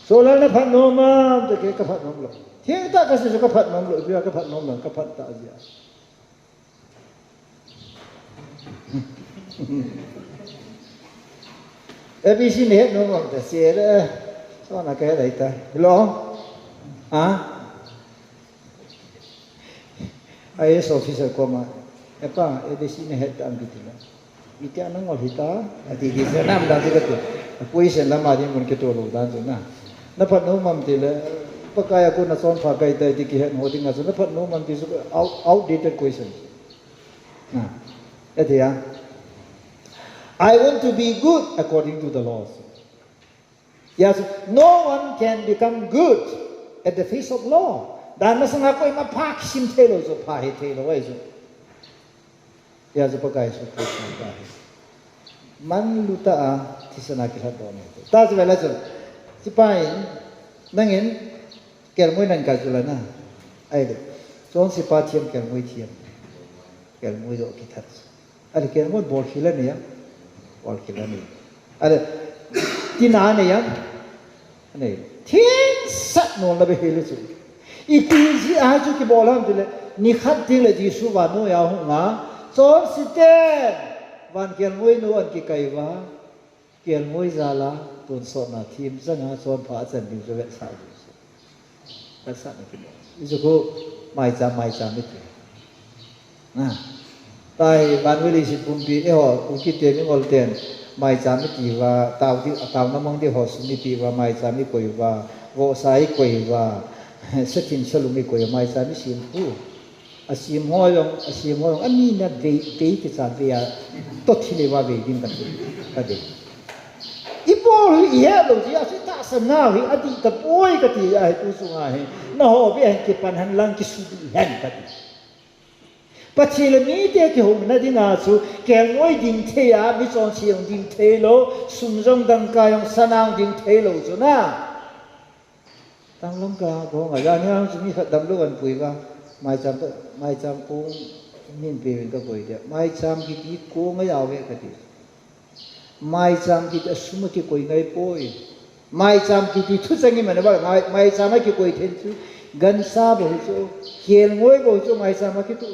số lần nó phát nôm mà thì cái phát nôm rồi thiên ta cái gì cái phát nôm rồi bây giờ cái phát nôm là cái phát tạ gì ABC này hết nôm rồi xe đó sao là cái đấy ta lo à IS officer của mà apa ABC này hết ăn cái gì itu anak ngol hita ati di sana mda ti katu puisen lama di mun keto lo dan na na phat no mam ti le pakaya ko na son pha kai tai ti ki hen ho ti nga so na phat no mam ti so outdated question na etia I want to be good according to the laws yes no one can become good at the face of law dan ma sanga ko ma phak sim thelo so pha he thelo wai so ya so pakai so Krishna man luta a tisana ki hat don ta so vela so sipai nangin ker moi nan ka jula na ai de son sipa thiam ker moi do ki that ale ker moi bol khila ne ya bol khila ne ale tina ne ya ne thiên sat no la be hele so iti ji a ju ki bolam dile ni khat dile ji su wa no ya hu nga son siten van kiel moi no an ki kai wa kiel moi zala tun so na thim zanga son pha chan bi zo ve sa ju ta sa na ki isu ko mai cha mi ti na tai ban we li si pum pi e ho ku ki te mi ngol ten mai cha mi ti wa taw na mong di ho su mi ti wa mai cha mi koi wa wo sai koi wa satin salumi koi mai cha mi sim pu asim hoyong ani na ve ti sa ve ya to thile wa ve din ka de ipol ye lo ji asi ta sana hi adi ta poi ka ti ai tu su nga he na ho be han ki pan han lang ki su han ka ti pachile mi te ki hom na dinga su kel ngoi ding the ya mi chon chiang ding the lo sum jong dang ka yong sanang ding the lo chu na tang long ka ko nga ya ni su mi khat dam lo an pui wa mai cham ko min pe ka koi de mai cham ki ti ko nga yaw ve ka ti mai cham ki asuma ki koi ngai poi mai cham ki ti thu changi mane ba mai cham ki koi then chu gan sa bo chu kiel ngoi bo chu mai cham ki tu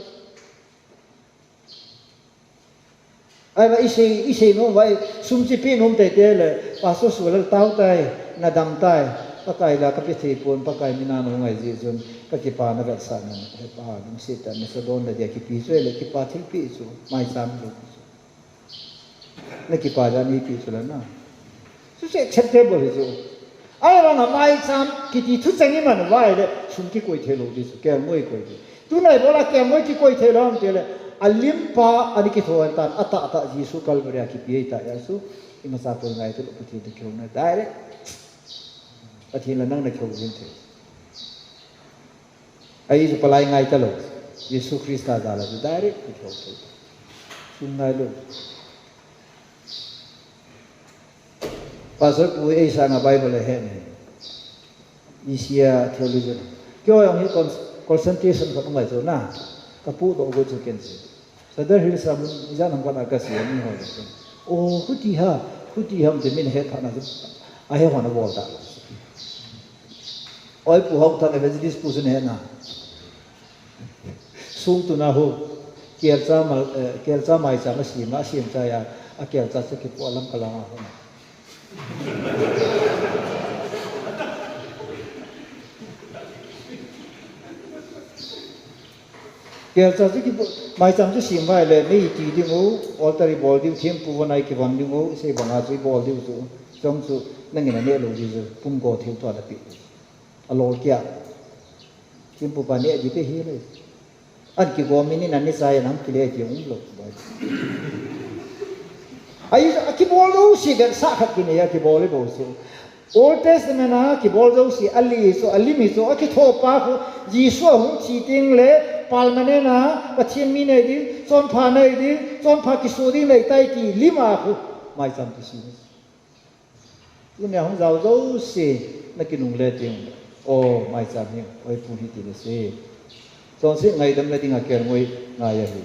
ai ba isi no vai sum chi pi nom te te le pa so su le tau tai na dam tai pakai la ka pi thi pon pakai mina no ngai ji jun ka ki pa na ga sa na he pa nim si ta ne so don da dia ki pi so le ki pa thil pi so mai cham lo ne ki pa ja ni pi so la na su se acceptable so ai ba na mai cham ki ti thu chang ni man vai le sum ki koi the lo di so ke moi koi di tu nai bola ke moi ki koi the lo am te le alim pa ani ki thoan tan ata jisu kalvaria ki pi ta ya su imasa ko ngai tu pu ti de kyo na direct pathi la nang na kyo jin the ai su palai ngai ta lo Yesu Krista da la direct ki kyo to sun ngai lo pasal pu ei sa na bible he ne Asia theology kyo yang hi concentration ko ngai zo na kapu do go chu ken si sadar hil sam jan ham kana ka si ni ho so o khuti ham de min he thana ju a he hona bol da oi pu hok thang evangelist pu sun he na sung tu na ho kerja mai cha ma si ma sim cha ya a kerja se ki pu alam kala ha kerja se ki mai cham se sim vai le nei ti ding o altar bol ding thim pu wanai ki wan ding o se banga chui bol ding su chong su nang ina ne lo ji su pum go thiu to da pi a lo kya thim pu pa ne ji te hi le an ki go mi ni nan ni sai nam ki le ji um lo bai ai ki bol do si ga sa khat ki ne ya ki bol le bo su Old Testament na ki bol do si ali so ali mi so ki tho pa ko Jisu hum chi ting le palmane na pathian mi nei di son pha nei di son pha ki su ding nei tai ki lima khu mai cham ki si ni ne hong zau zo si na ki nung le ting o mai cham ni oi pu hi ti le se son si ngai dam le ding a ker ngoi nga ya hi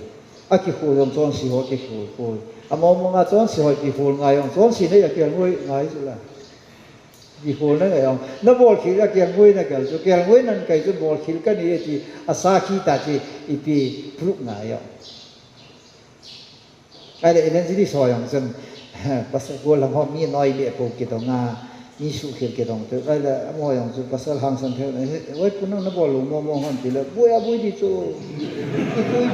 a ki khu yom son si ho ki khu amo mo nga son si ho ki khu nga yong son si nei a ker ngoi ngai su la di hol na ngayon na bol khil a kyang ngoi na kal so kyang ngoi nan kai so bol khil ka ni ti asaki ta ti ipi pruk ngayon ai le enen ji so yang sen pasal gol lam ho mi noi le ko ki to nga ni su khil ki dong to ai le mo yang so pasal hang san the wai puno na bol mo mo hon ti le boya bui di so ikoi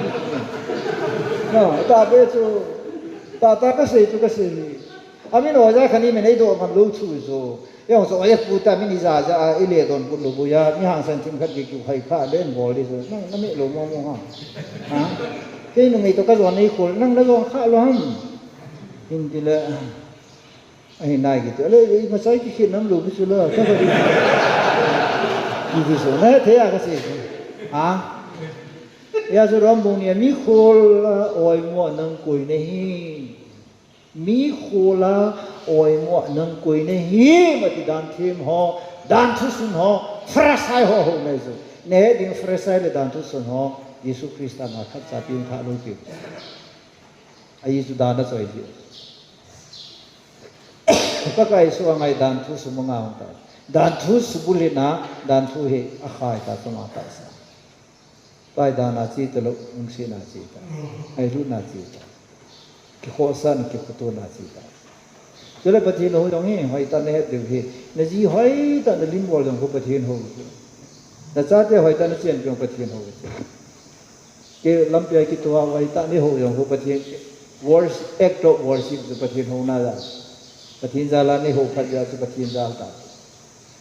no ta be so ta ka se tu ka se ni amin o ja khani me nei do man lu chu so yang so ai pu ta min za ja ile don pu lu bu ya mi hang san tim khat ki ku khai kha len bol di so nang na me lo mo mo ha ke nu mi to ka zon nei khol nang la zon kha lo ham in ti la ai nai ki to le ma sai ki khin nam lu bu su la ka ba di so na the ya ka se ha ya so rom bu ni mi khol oi mo nang koi nei mi khola oi mo nang koi ne hi ma ti dan thim ho dan thu sun ho frasai ho ne zo ne ding frasai le dan thu sun ho Yesu Krista na khat cha pin tha lo pi ai su dan da soi ji ka kai su ngai dan thu su mo nga ta dan thu su bu le na dan thu he a khai ta so ma ta sa pai da na chi te lo ung si na chi ta ai lu na chi ta ki ho san ki photo na chi ta cho le pathin ho dong hi hoi ta ne he de hi na ji hoi ta de lim bol dong ko pathin ho na cha te hoi ta na chen pyong pathin ho ke lam pya ki to hoi ta ne ho dong ko pathin worship act of worship de pathin ho na da pathin za la ne ho khat ya su pathin za ta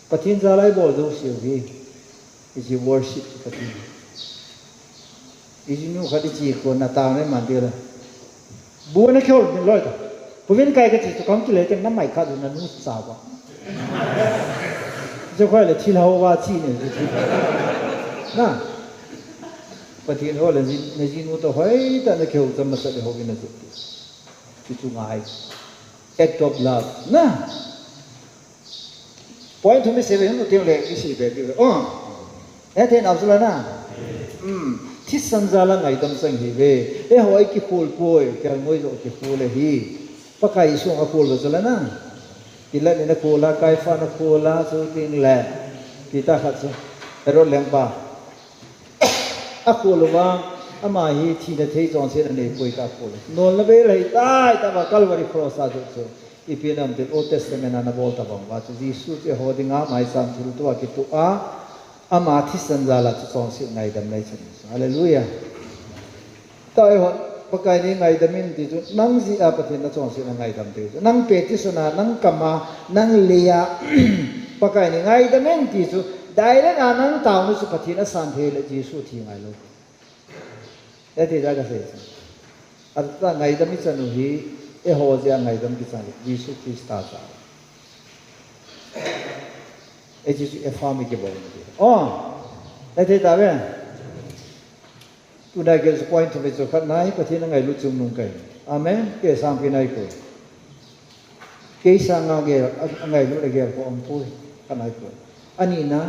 pathin za lai bol do si hi is worship pathin is nu khadi chi ko na ta ne man de la bố nó kêu mình lôi cả, bố viên cái chỉ tụi con chỉ lấy tiền năm mày khác rồi nó nuốt sao quá, chứ không phải là chi lâu qua chi này chứ, na, và thì nó là gì nuốt tao hỏi ta nó kêu cho mà sợ để học cái này chứ chúng ai, act of love, na, point thứ 7 nó tiếng lệ cái gì về cái, thế nào rồi na, thiết san ra là ngày tâm sinh hi về, hỏi cái phul phôi, cái ngôi rồi cái phul hi, bắt cái xuống cái phul rồi là na, cái lần này phul là cái pha nó phul là số tiền lẻ, kita khát số, rồi leng ba, phul vang, ama hi thì là thấy trong xe này phôi cái phul, non là về lại tai, ta vào Calvary cross à rồi, cái phía nam thì Old Testament là bol ta bang, và Jesus cái hồi đi ngã mai sam thuru tu cái tu ama thi san ra là trong sự ngày đêm này chân, Hallelujah. Tại họ bậc cái này ngày đêm mình thì nang gì à bậc thì nó trong sự ngày đêm thì nang pe thì suna nang kama nang lia bậc cái này ngày đêm mình thì đại là nang tao nó sự bậc thì nó san thế là Jesus thì ngày luôn. Thế thì ra cái gì? À ta ngày đêm mình chân hi, hồ giờ ngày đêm cái chân Jesus Christ ta. It is a family oh, thế thì ta biết, tu đại cái point về chỗ khác này, có thể là ngày lúc chung nung cái, amen, cái sang cái này coi, cái sang ngày lúc này cái của ông phu, cái này coi, ani na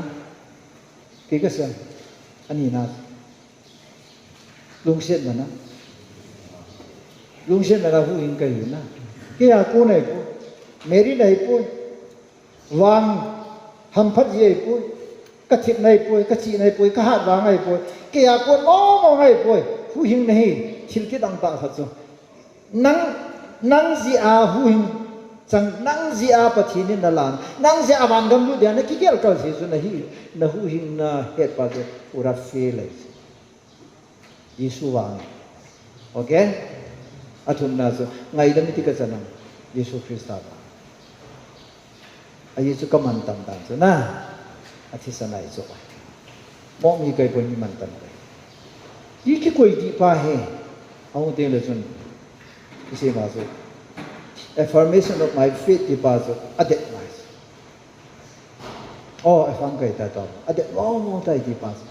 ke ka sa ani na lung sen mana hu in kai na ke a ko nei po meri nei po wang ham phat ye po ka thip nei po ka chi nei po ka hat wa ngai po ke a ko no ngai po hu hing nei thil ki dang ta khat so nang ji a hu hing chang nang ji a pathi ni na lan nang ji a wan gam lu dia na ki kel kal se so na hi na hu hing na het pa de ura fe lai Yesu wang okay athum na so ngai dam ti ka chanang Yesu Krista ba a Yesu ka man tam tam so na athi sanai so mo mi kai po ni man tam kai yi ki koi di pa he aung te le chun ise ma so affirmation of my faith di pa so adet mas oh afang kai ta to adet mo tai di pa so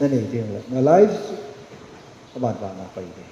na nei ting la na life abat ba na kai de